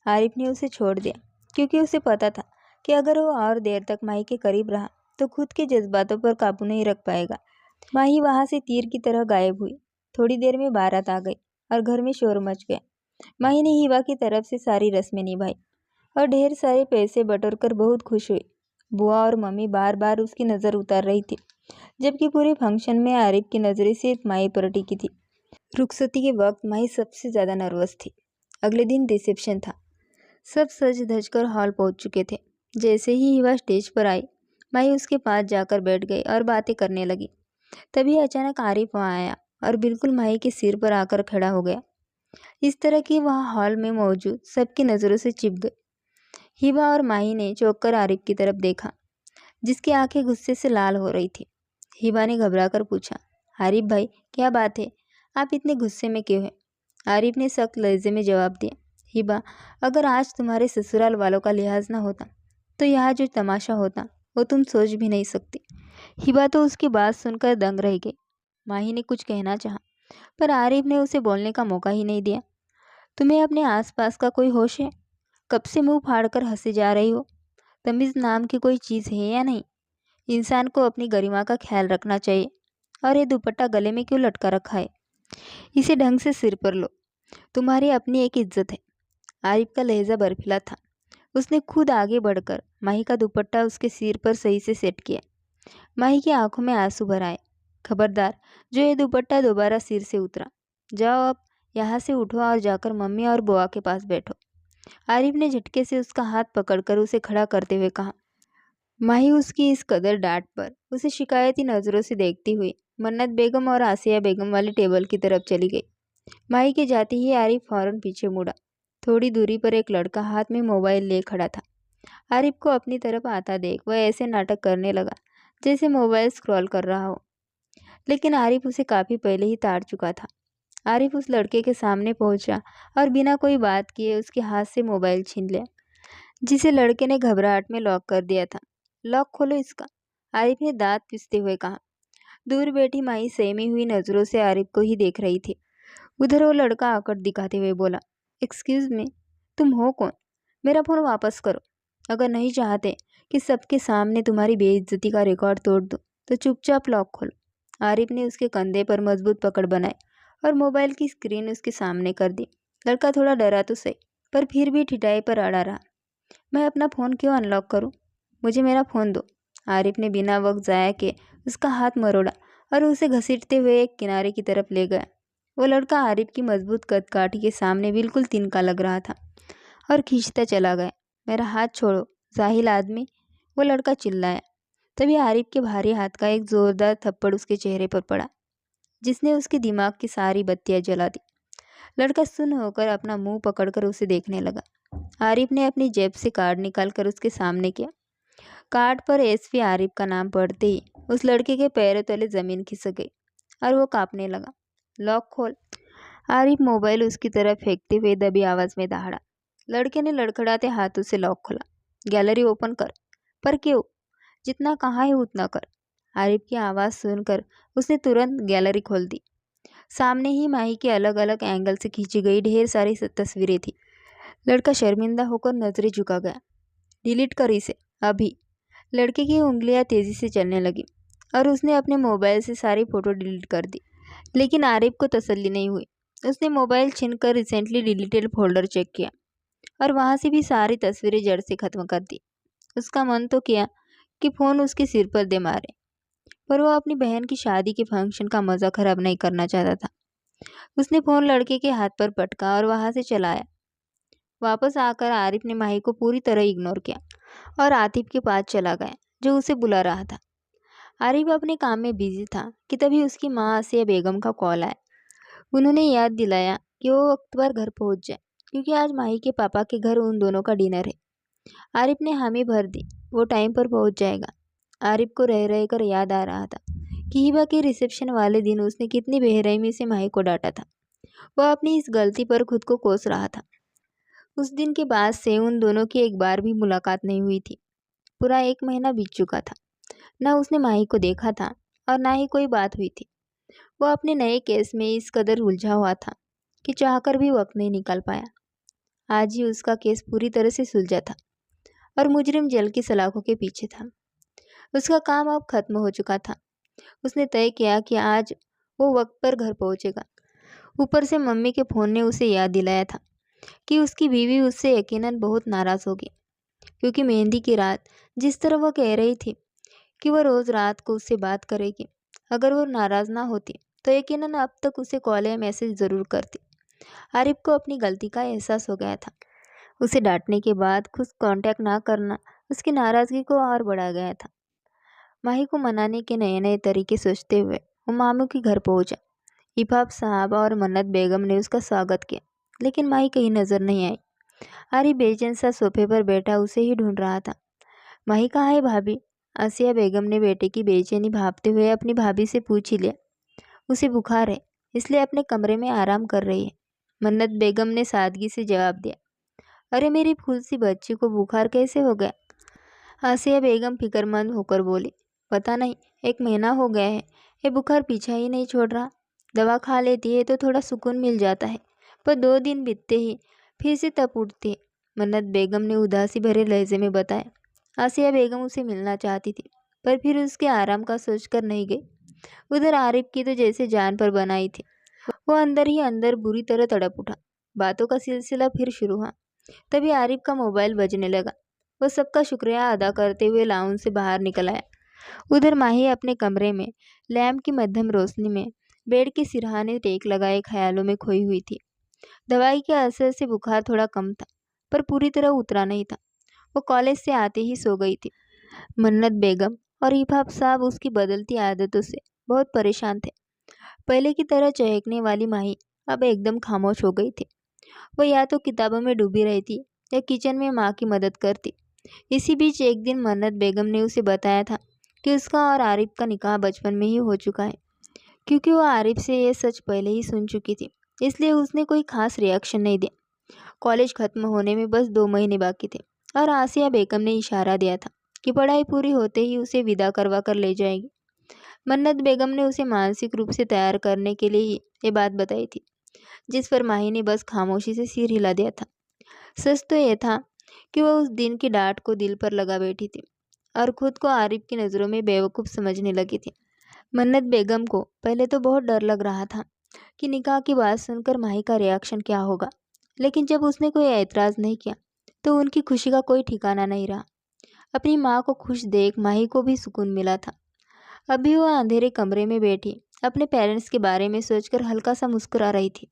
Speaker 1: आरिफ ने उसे छोड़ दिया, क्योंकि उसे पता था कि अगर वो और देर तक माही के करीब रहा तो खुद के जज्बातों पर काबू नहीं रख पाएगा। माही वहाँ से तीर की तरह गायब हुई। थोड़ी देर में बारात आ गई और घर में शोर मच गया। माही ने हिबा की तरफ से सारी रस्में निभाई और ढेर सारे पैसे बटोरकर बहुत खुश हुई। बुआ और मम्मी बार बार उसकी नज़र उतार रही थी, जबकि पूरे फंक्शन में आरिफ की नज़रें सिर्फ माही पर टिकी थी। रुखसती के वक्त माही सबसे ज़्यादा नर्वस थी। अगले दिन रिसेप्शन था। सब सज धज कर हॉल पहुंच चुके थे। जैसे ही हिबा स्टेज पर आई, माही उसके पास जाकर बैठ गई और बातें करने लगी। तभी अचानक आरिफ वहाँ आया और बिल्कुल माही के सिर पर आकर खड़ा हो गया, इस तरह कि वह हॉल में मौजूद सबकी नज़रों से चिप गई। हिबा और माही ने चौंक कर आरिफ की तरफ देखा, जिसकी आंखें गुस्से से लाल हो रही थी। हिबा ने घबराकर पूछा, आरिफ भाई, क्या बात है? आप इतने गुस्से में क्यों हैं? आरिफ ने सख्त लहजे में जवाब दिया, हिबा, अगर आज तुम्हारे ससुराल वालों का लिहाज ना होता तो यहाँ जो तमाशा होता वो तुम सोच भी नहीं सकती। हिबा तो उसकी बात सुनकर दंग रह गई। माही ने कुछ कहना चाहा, पर आरिफ ने उसे बोलने का मौका ही नहीं दिया। तुम्हें अपने आसपास का कोई होश है? कब से मुंह फाड़कर हंसे जा रही हो? तमीज़ नाम की कोई चीज़ है या नहीं? इंसान को अपनी गरिमा का ख्याल रखना चाहिए। और ये दुपट्टा गले में क्यों लटका रखा है? इसे ढंग से सिर पर लो। तुम्हारी अपनी एक इज्जत है। आरिफ का लहजा बर्फीला था। उसने खुद आगे बढ़कर माही का दुपट्टा उसके सिर पर सही से सेट किया। माही की आंखों में आंसू भर आए। खबरदार, जो ये दुपट्टा दोबारा सिर से उतरा। जाओ, अब यहाँ से उठो और जाकर मम्मी और बुआ के पास बैठो। आरिफ ने झटके से उसका हाथ पकड़कर उसे खड़ा करते हुए कहा। माही उसकी इस कदर डांट पर उसे शिकायती नज़रों से देखती हुई मन्नत बेगम और आसिया बेगम वाली टेबल की तरफ चली गई। माही के जाते ही आरिफ फौरन पीछे मुड़ा। थोड़ी दूरी पर एक लड़का हाथ में मोबाइल ले खड़ा था। आरिफ को अपनी तरफ आता देख वह ऐसे नाटक करने लगा जैसे मोबाइल स्क्रॉल कर रहा हो, लेकिन आरिफ उसे काफ़ी पहले ही ताड़ चुका था। आरिफ उस लड़के के सामने पहुंचा और बिना कोई बात किए उसके हाथ से मोबाइल छीन लिया, जिसे लड़के ने घबराहट में लॉक कर दिया था। लॉक खोलो इसका, आरिफ ने दांत पिसते हुए कहा। दूर बैठी माही सहमी हुई नज़रों से आरिफ को ही देख रही थी। उधर वो लड़का आकड़ दिखाते हुए बोला, एक्सक्यूज़ मी, तुम हो कौन? मेरा फ़ोन वापस करो। अगर नहीं चाहते कि सबके सामने तुम्हारी बेइज्जती का रिकॉर्ड तोड़ दो तो चुपचाप लॉक खोलो। आरिफ ने उसके कंधे पर मजबूत पकड़ बनाई और मोबाइल की स्क्रीन उसके सामने कर दी। लड़का थोड़ा डरा तो सही, पर फिर भी ठिठाई पर अड़ा रहा। मैं अपना फ़ोन क्यों अनलॉक करूं? मुझे मेरा फ़ोन दो। आरिफ ने बिना वक्त ज़ाया किए उसका हाथ मरोड़ा और उसे घसीटते हुए एक किनारे की तरफ ले गया। वो लड़का आरिफ की मजबूत कदकाठी के सामने बिल्कुल तिनका लग रहा था और खींचता चला गया। मेरा हाथ छोड़ो, जाहिल आदमी, वो लड़का चिल्लाया। तभी आरिफ के भारी हाथ का एक जोरदार थप्पड़ उसके चेहरे पर पड़ा, जिसने उसके दिमाग की सारी बत्तियां जला दी। लड़का सुन्न होकर अपना मुंह पकड़कर उसे देखने लगा। आरिफ ने अपनी जेब से कार्ड निकालकर उसके सामने किया। कार्ड पर एसपी आरिफ का नाम पढ़ते ही उस लड़के के पैरों तले जमीन खिसक गई और वो कांपने लगा। लॉक खोल। आरिफ मोबाइल उसकी तरफ फेंकते हुए दबी आवाज में दहाड़ा। लड़के ने लड़खड़ाते हाथों से लॉक खोला। गैलरी ओपन कर। पर क्यों? जितना कहा है उतना कर। आरिफ की आवाज़ सुनकर उसने तुरंत गैलरी खोल दी। सामने ही माही के अलग अलग एंगल से खींची गई ढेर सारी तस्वीरें थी। लड़का शर्मिंदा होकर नजरें झुका गया। डिलीट कर इसे अभी। लड़के की उंगलियां तेजी से चलने लगी और उसने अपने मोबाइल से सारी फोटो डिलीट कर दी। लेकिन आरिफ को तसल्ली नहीं हुई। उसने मोबाइल छीनकर रिसेंटली डिलीटेड फोल्डर चेक किया। और वहाँ से भी सारी तस्वीरें जड़ से खत्म कर दी। उसका मन तो किया कि फ़ोन उसके सिर पर दे मारे, पर वो अपनी बहन की शादी के फंक्शन का मज़ा खराब नहीं करना चाहता था। उसने फ़ोन लड़के के हाथ पर पटका और वहाँ से चलाया। वापस आकर आरिफ ने माही को पूरी तरह इग्नोर किया और आतिफ के पास चला गया, जो उसे बुला रहा था। आरिफ अपने काम में बिजी था कि तभी उसकी माँ आसिया बेगम का कॉल आया। उन्होंने याद दिलाया कि वो वक्त पर घर पहुंच जाए, क्योंकि आज माही के पापा के घर उन दोनों का डिनर है। आरिफ ने हामी भर दी, वो टाइम पर पहुंच जाएगा। आरिफ को रह रह कर याद आ रहा था कि हिबा के रिसेप्शन वाले दिन उसने कितनी बेरहमी से माही को डांटा था। वह अपनी इस गलती पर खुद को कोस रहा था। उस दिन के बाद से उन दोनों की एक बार भी मुलाकात नहीं हुई थी। पूरा 1 महीना बीत चुका था। न उसने माही को देखा था और ना ही कोई बात हुई थी। वह अपने नए केस में इस कदर उलझा हुआ था कि चाहकर भी वक्त नहीं निकाल पाया। आज ही उसका केस पूरी तरह से सुलझा था और मुजरिम जेल की सलाखों के पीछे था। उसका काम अब खत्म हो चुका था। उसने तय किया कि आज वो वक्त पर घर पहुंचेगा। ऊपर से मम्मी के फ़ोन ने उसे याद दिलाया था कि उसकी बीवी उससे यकीनन बहुत नाराज़ होगी, क्योंकि मेहंदी की रात जिस तरह वह कह रही थी कि वह रोज़ रात को उससे बात करेगी, अगर वो नाराज़ ना होती तो यकीनन अब तक उसे कॉल या मैसेज ज़रूर करती। आरिफ को अपनी गलती का एहसास हो गया था। उसे डांटने के बाद खुद कांटेक्ट ना करना उसकी नाराज़गी को और बढ़ा गया था। माही को मनाने के नए नए तरीके सोचते हुए वो मामू के घर पहुंचा। इफाब साहब और मन्नत बेगम ने उसका स्वागत किया, लेकिन माही कहीं नज़र नहीं आई। आरिफ बेचैन सा सोफे पर बैठा उसे ही ढूंढ रहा था। माही कहाँ है भाभी? आसिया बेगम ने बेटे की बेचैनी भांपते हुए अपनी भाभी से पूछ ही लिया। उसे बुखार है, इसलिए अपने कमरे में आराम कर रही है, मन्नत बेगम ने सादगी से जवाब दिया। अरे मेरी फूल सी बच्ची को बुखार कैसे हो गया? आसिया बेगम फिक्रमंद होकर बोली। पता नहीं, 1 महीना हो गया है, ये बुखार पीछा ही नहीं छोड़ रहा। दवा खा लेती है तो थोड़ा सुकून मिल जाता है, पर 2 दिन बीतते ही फिर से तप उठती है, मन्नत बेगम ने उदासी भरे लहजे में बताया। आसिया बेगम उसे मिलना चाहती थी, पर फिर उसके आराम का सोचकर नहीं गई। उधर आरिफ की तो जैसे जान पर बनाई थी। वो अंदर ही अंदर बुरी तरह तड़प उठा। बातों का सिलसिला फिर शुरू हुआ। तभी आरिफ का मोबाइल बजने लगा। वो सबका शुक्रिया अदा करते हुए लाउंज से बाहर निकल आया। उधर माही अपने कमरे में लैंप की मध्यम रोशनी में बेड के सिरहाने टेक लगाए ख्यालों में खोई हुई थी। दवाई के असर से बुखार थोड़ा कम था, पर पूरी तरह उतरा नहीं था। वो कॉलेज से आते ही सो गई थी। मन्नत बेगम और इफाब साहब उसकी बदलती आदतों से बहुत परेशान थे। पहले की तरह चहकने वाली माही अब एकदम खामोश हो गई थी। वो या तो किताबों में डूबी रहती या किचन में माँ की मदद करती। इसी बीच एक दिन मन्नत बेगम ने उसे बताया था कि उसका और आरिफ का निकाह बचपन में ही हो चुका है। क्योंकि वो आरिफ से ये सच पहले ही सुन चुकी थी, इसलिए उसने कोई खास रिएक्शन नहीं दिया। कॉलेज खत्म होने में बस 2 महीने बाकी थे और आसिया बेगम ने इशारा दिया था कि पढ़ाई पूरी होते ही उसे विदा करवा कर ले जाएगी। मन्नत बेगम ने उसे मानसिक रूप से तैयार करने के लिए ही ये बात बताई थी, जिस पर माही ने बस खामोशी से सिर हिला दिया था। सच तो यह था कि वह उस दिन की डांट को दिल पर लगा बैठी थी और खुद को आरिफ की नज़रों में बेवकूफ़ समझने लगी थी। मन्नत बेगम को पहले तो बहुत डर लग रहा था कि निकाह की बात सुनकर माही का रिएक्शन क्या होगा, लेकिन जब उसने कोई एतराज़ नहीं किया तो उनकी खुशी का कोई ठिकाना नहीं रहा। अपनी माँ को खुश देख माही को भी सुकून मिला था। अभी वह अंधेरे कमरे में बैठी अपने पेरेंट्स के बारे में सोचकर हल्का सा मुस्कुरा रही थी।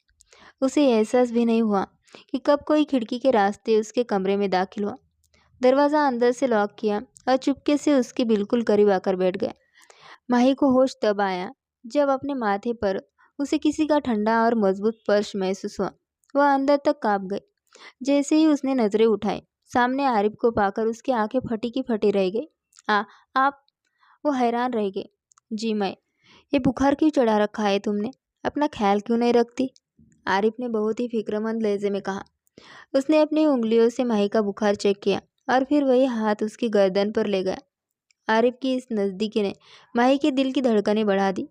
Speaker 1: उसे एहसास भी नहीं हुआ कि कब कोई खिड़की के रास्ते उसके कमरे में दाखिल हुआ। दरवाज़ा अंदर से लॉक किया और चुपके से उसके बिल्कुल करीब आकर बैठ गया। माही को होश तब आया जब अपने माथे पर उसे किसी का ठंडा और मजबूत स्पर्श महसूस हुआ। वह अंदर तक कांप गई। जैसे ही उसने नज़रें उठाई, सामने आरिफ को पाकर उसकी आंखें फटी की फटी रह गई। आप? वो हैरान रह गए। जी मैं। ये बुखार क्यों चढ़ा रखा है तुमने? अपना ख्याल क्यों नहीं रखती? आरिफ ने बहुत ही फिक्रमंद लहजे में कहा। उसने अपनी उंगलियों से माही का बुखार चेक किया और फिर वही हाथ उसकी गर्दन पर ले गया। आरिफ की इस नज़दीकी ने माही के दिल की धड़कनें बढ़ा दी।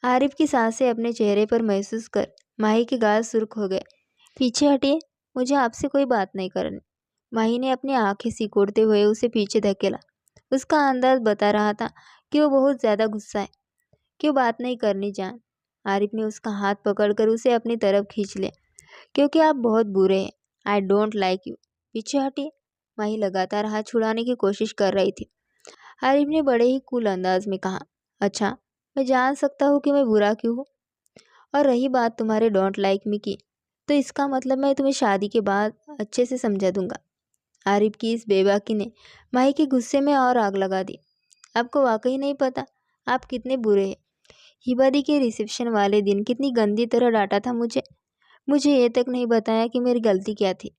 Speaker 1: आरिफ की सांसें अपने चेहरे पर महसूस कर माही के गाल सुर्ख हो गए। पीछे हटिए, मुझे आपसे कोई बात नहीं करनी। माही ने अपनी आंखें सिकोड़ते हुए उसे पीछे धकेला। उसका अंदाज बता रहा था कि वो बहुत ज़्यादा गुस्सा है। क्यों बात नहीं करनी जान? आरिफ ने उसका हाथ पकड़कर उसे अपनी तरफ खींच लिया। क्योंकि आप बहुत बुरे हैं। I don't like you. पीछे हटिए। माही लगातार हाथ छुड़ाने की कोशिश कर रही थी। आरिफ ने बड़े ही कूल अंदाज में कहा, अच्छा, मैं जान सकता हूँ कि मैं बुरा क्यों हूँ? और रही बात तुम्हारे डोंट लाइक मी की, तो इसका मतलब मैं तुम्हें शादी के बाद अच्छे से समझा दूंगा। आरिफ की इस बेबाकी ने माही के गुस्से में और आग लगा दी। आपको वाकई नहीं पता आप कितने बुरे हैं। हिबादी के रिसेप्शन वाले दिन कितनी गंदी तरह डांटा था मुझे। मुझे ये तक नहीं बताया कि मेरी गलती क्या थी।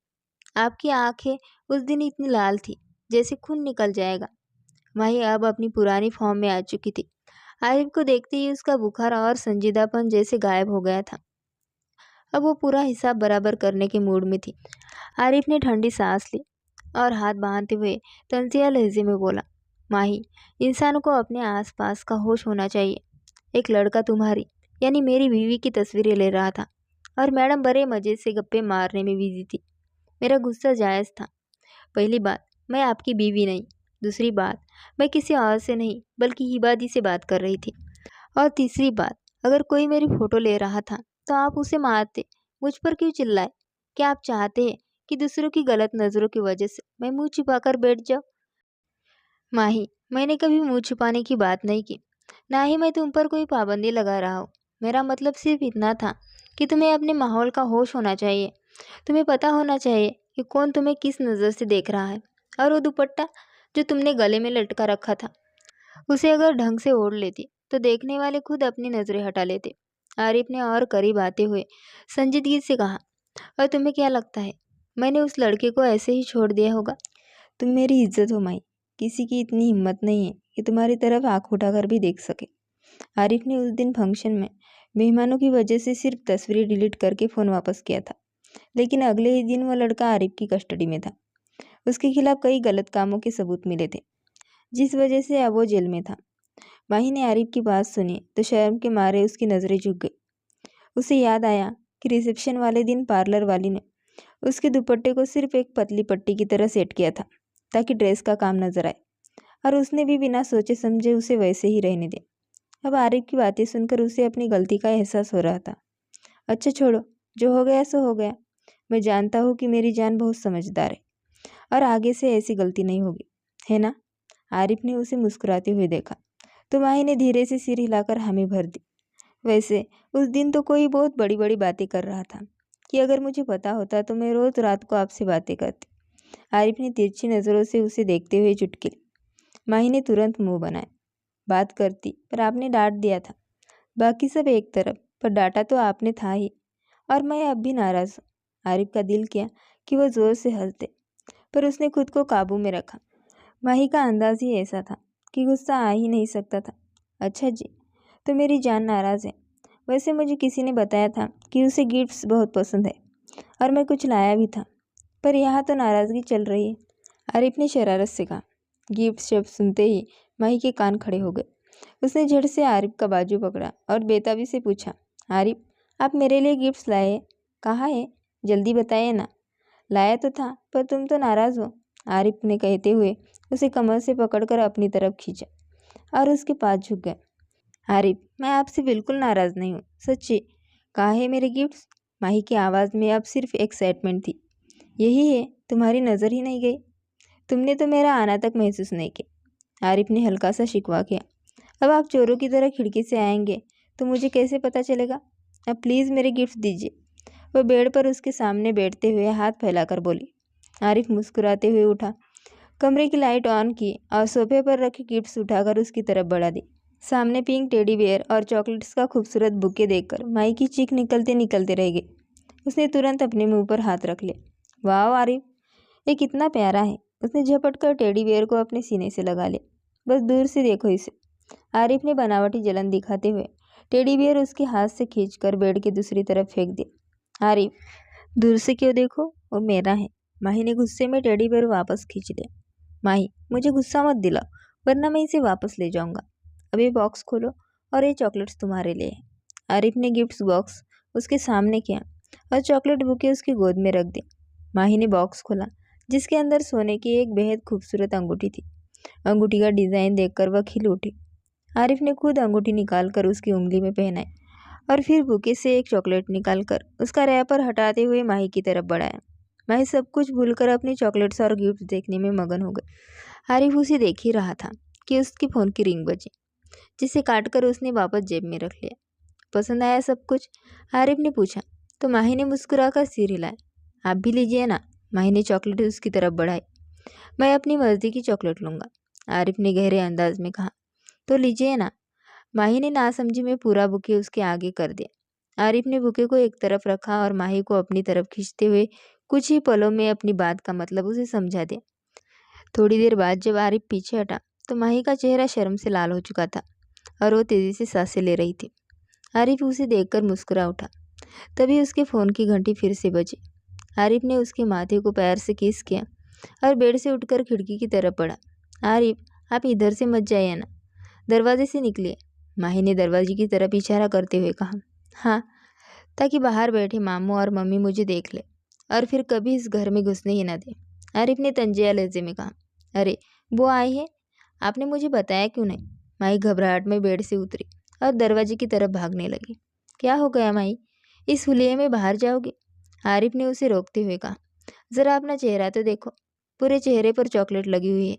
Speaker 1: आपकी आंखें उस दिन इतनी लाल थी जैसे खून निकल जाएगा। माही अब अपनी पुरानी फॉर्म में आ चुकी थी। आरिफ को देखते ही उसका बुखार और संजीदापन जैसे गायब हो गया था। अब वो पूरा हिसाब बराबर करने के मूड में थी। आरिफ ने ठंडी सांस ली और हाथ बांधते हुए तंजिया लहजे में बोला, माही, इंसान को अपने आसपास का होश होना चाहिए। एक लड़का तुम्हारी यानी मेरी बीवी की तस्वीरें ले रहा था और मैडम बड़े मज़े से गप्पे मारने में बिजी थी। मेरा गुस्सा जायज़ था। पहली बात, मैं आपकी बीवी नहीं। दूसरी बात, मैं किसी और से नहीं बल्कि हिबादी से बात कर रही थी। और तीसरी बात, अगर कोई मेरी फ़ोटो ले रहा था तो आप उसे मारते, मुझ पर क्यों चिल्लाए? क्या आप चाहते हैं कि दूसरों की गलत नज़रों की वजह से मैं मुंह छिपाकर बैठ जाऊँ? माही, मैंने कभी मुंह छुपाने की बात नहीं की, ना ही मैं तुम पर कोई पाबंदी लगा रहा हूँ। मेरा मतलब सिर्फ इतना था कि तुम्हें अपने माहौल का होश होना चाहिए। तुम्हें पता होना चाहिए कि कौन तुम्हें किस नज़र से देख रहा है। और वो दुपट्टा जो तुमने गले में लटका रखा था, उसे अगर ढंग से ओढ़ लेती तो देखने वाले खुद अपनी नज़रें हटा लेते। आरिफ ने और करीब आते हुए संजीदगी से कहा, और तुम्हें क्या लगता है मैंने उस लड़के को ऐसे ही छोड़ दिया होगा? तुम मेरी इज्जत हो माई। किसी की इतनी हिम्मत नहीं है कि तुम्हारी तरफ आंख उठाकर भी देख सके। आरिफ ने उस दिन फंक्शन में मेहमानों की वजह से सिर्फ तस्वीरें डिलीट करके फ़ोन वापस किया था, लेकिन अगले ही दिन वह लड़का आरिफ की कस्टडी में था। उसके खिलाफ कई गलत कामों के सबूत मिले थे, जिस वजह से अब वो जेल में था। माही ने आरिफ की बात सुनी तो शर्म के मारे उसकी नज़रें झुक गई। उसे याद आया कि रिसेप्शन वाले दिन पार्लर वाली ने उसके दुपट्टे को सिर्फ एक पतली पट्टी की तरह सेट किया था ताकि ड्रेस का काम नजर आए, और उसने भी बिना सोचे समझे उसे वैसे ही रहने दिया। अब आरिफ की बातें सुनकर उसे अपनी गलती का एहसास हो रहा था। अच्छा छोड़ो, जो हो गया सो हो गया। मैं जानता हूँ कि मेरी जान बहुत समझदार है और आगे से ऐसी गलती नहीं होगी, है ना? आरिफ ने उसे मुस्कुराते हुए देखा तो माही ने धीरे से सिर हिलाकर हामी भर दी। वैसे उस दिन तो कोई बहुत बड़ी बड़ी बातें कर रहा था कि अगर मुझे पता होता तो मैं रोज़ रात को आपसे बातें करती। आरिफ ने तिरछी नज़रों से उसे देखते हुए चुटकी ली। माही ने तुरंत मुंह बनाया। बात करती पर आपने डांट दिया था। बाकी सब एक तरफ, पर डांटा तो आपने था ही, और मैं अब भी नाराज़ हूँ। आरिफ का दिल किया कि वह ज़ोर से हंस दे, पर उसने खुद को काबू में रखा। माही का अंदाज ही ऐसा था कि गुस्सा आ ही नहीं सकता था। अच्छा जी, तो मेरी जान नाराज़ है। वैसे मुझे किसी ने बताया था कि उसे गिफ्ट्स बहुत पसंद है और मैं कुछ लाया भी था, पर यहाँ तो नाराज़गी चल रही है। आरिफ ने शरारत से कहा। गिफ्ट शब्द सुनते ही माही के कान खड़े हो गए। उसने झट से आरिफ का बाजू पकड़ा और बेताबी से पूछा, आरिफ, आप मेरे लिए गिफ्ट्स लाए हैं? कहाँ है? जल्दी बताइए ना। लाया तो था, पर तुम तो नाराज़ हो, आरिफ ने कहते हुए उसे कमर से पकड़कर अपनी तरफ खींचा और उसके पास झुक गया। आरिफ, मैं आपसे बिल्कुल नाराज़ नहीं हूँ, सच्ची। कहाँ है मेरे गिफ्ट्स? माही की आवाज़ में अब सिर्फ एक्साइटमेंट थी। यही है, तुम्हारी नज़र ही नहीं गई। तुमने तो मेरा आना तक महसूस नहीं किया। आरिफ ने हल्का सा शिकवा किया। अब आप चोरों की तरह खिड़की से आएंगे तो मुझे कैसे पता चलेगा? अब प्लीज़ मेरे गिफ्ट दीजिए। वह बेड पर उसके सामने बैठते हुए हाथ फैलाकर बोली। आरिफ मुस्कुराते हुए उठा, कमरे की लाइट ऑन की और सोफे पर रखे गिफ्ट्स उठाकर उसकी तरफ बढ़ा दी। सामने पिंक टेडी बेयर और चॉकलेट्स का खूबसूरत बुके देखकर माई की चीख निकलते निकलते रह गई। उसने तुरंत अपने मुंह पर हाथ रख लिया। वाह आरिफ, ये कितना प्यारा है। उसने झपट कर टेडी बेयर को अपने सीने से लगा लिया। बस दूर से देखो इसे। आरिफ ने बनावटी जलन दिखाते हुए टेडी बियर उसके हाथ से खींचकर बेड की दूसरी तरफ फेंक दिया। आरिफ, दूर से क्यों देखो, वो मेरा है। माही ने गुस्से में टेडी बियर वापस खींच लिया। माही, मुझे गुस्सा मत दिलाओ, वरना मैं इसे वापस ले जाऊंगा। अब ये बॉक्स खोलो और ये चॉकलेट्स तुम्हारे लिए है। आरिफ ने गिफ्ट बॉक्स उसके सामने किया और चॉकलेट बुके उसकी गोद में रख दी। माही ने बॉक्स खोला, जिसके अंदर सोने की एक बेहद खूबसूरत अंगूठी थी। अंगूठी का डिज़ाइन देखकर वह खिल उठी। आरिफ ने खुद अंगूठी निकालकर उसकी उंगली में पहनाई और फिर बुके से एक चॉकलेट निकालकर उसका रैपर हटाते हुए माही की तरफ बढ़ाया। माही सब कुछ भूलकर अपनी चॉकलेट्स और गिफ्ट देखने में मगन हो गई। आरिफ उसे देख ही रहा था कि उसकी फ़ोन की रिंग बजी, जिसे काटकर उसने वापस जेब में रख लिया। पसंद आया सब कुछ? आरिफ ने पूछा तो माही ने मुस्कुराकर सिर हिलाया। आप भी लीजिए ना। माही ने चॉकलेट उसकी तरफ बढ़ाई। मैं अपनी मर्जी की चॉकलेट लूँगा, आरिफ ने गहरे अंदाज में कहा। तो लीजिए ना। माही ने नासमझी में पूरा बुके उसके आगे कर दिया। आरिफ ने बुके को एक तरफ रखा और माही को अपनी तरफ खींचते हुए कुछ ही पलों में अपनी बात का मतलब उसे समझा दिया। थोड़ी देर बाद जब आरिफ पीछे हटा तो माही का चेहरा शर्म से लाल हो चुका था और वो तेजी से सांसें ले रही थी। आरिफ उसे देखकर मुस्कुरा उठा। तभी उसके फ़ोन की घंटी फिर से बजी। आरिफ ने उसके माथे को पैर से किस किया और बेड से उठकर खिड़की की तरफ बढ़ा। आरिफ, आप इधर से मत जाइए ना, दरवाजे से निकलिए। माही ने दरवाजे की तरफ इशारा करते हुए कहा। हाँ, ताकि बाहर बैठे मामू और मम्मी मुझे देख ले और फिर कभी इस घर में घुसने ही ना दे। आरिफ ने तंजिया लहजे में कहा। अरे, वो आई है, आपने मुझे बताया क्यों नहीं? माही घबराहट में बेड से उतरी और दरवाजे की तरफ भागने लगी। क्या हो गया माही, इस हुलिये में बाहर जाओगे? आरिफ ने उसे रोकते हुए कहा। ज़रा अपना चेहरा तो देखो, पूरे चेहरे पर चॉकलेट लगी हुई है।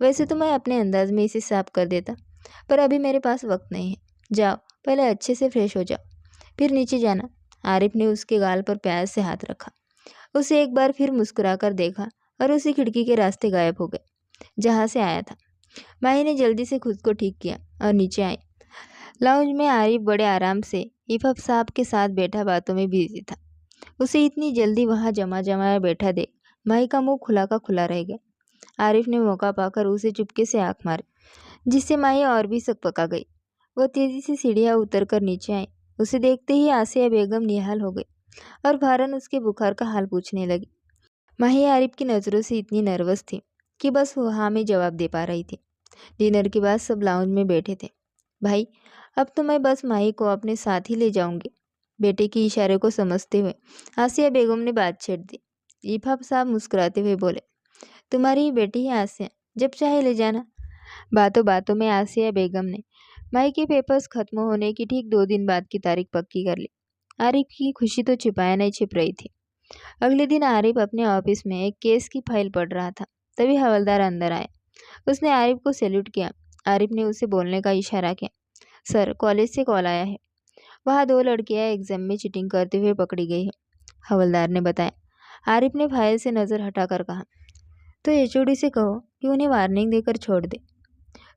Speaker 1: वैसे तो मैं अपने अंदाज में इसे साफ कर देता, पर अभी मेरे पास वक्त नहीं है। जाओ, पहले अच्छे से फ्रेश हो जाओ, फिर नीचे जाना। आरिफ ने उसके गाल पर प्यार से हाथ रखा, उसे एक बार फिर मुस्कुराकर देखा और उसी खिड़की के रास्ते गायब हो गए जहाँ से आया था। माही ने जल्दी से खुद को ठीक किया और नीचे आई। लाउंज में आरिफ बड़े आराम से इफ़ाफ साहब के साथ बैठा बातों में बिजी था। उसे इतनी जल्दी वहाँ जमा जमाया बैठा देख माही का मुंह खुला का खुला रह गया। आरिफ ने मौका पाकर उसे चुपके से आंख मारी, जिससे माही और भी सकपका गई। वह तेजी से सीढ़ियाँ उतरकर नीचे आई। उसे देखते ही आसिया बेगम निहाल हो गई और फौरन उसके बुखार का हाल पूछने लगी। माही आरिफ की नज़रों से इतनी नर्वस थी कि बस वो हाँ में जवाब दे पा रही थी। डिनर के बाद सब लाउंज में बैठे थे। भाई, अब तो मैं बस माही को अपने साथ ही ले जाऊंगी, बेटे के इशारे को समझते हुए आसिया बेगम ने बात छेड़ दी। इफ़ाफ साहब मुस्कुराते हुए बोले, तुम्हारी ही बेटी है आसिया, जब चाहे ले जाना। बातों बातों में आसिया बेगम ने माही के पेपर्स खत्म होने की ठीक 2 दिन बाद की तारीख पक्की कर ली। आरिफ की खुशी तो छिपाया नहीं छिप रही थी। अगले दिन आरिफ अपने ऑफिस में एक केस की फाइल पढ़ रहा था। तभी हवलदार अंदर आया। उसने आरिफ को सैल्यूट किया। आरिफ ने उसे बोलने का इशारा किया। सर, कॉलेज से कॉल आया है, वहाँ 2 लड़कियां एग्जाम में चीटिंग करते हुए पकड़ी गई है, हवलदार ने बताया। आरिफ ने फाइल से नज़र हटाकर कहा, तो एचओडी से कहो कि उन्हें वार्निंग देकर छोड़ दे।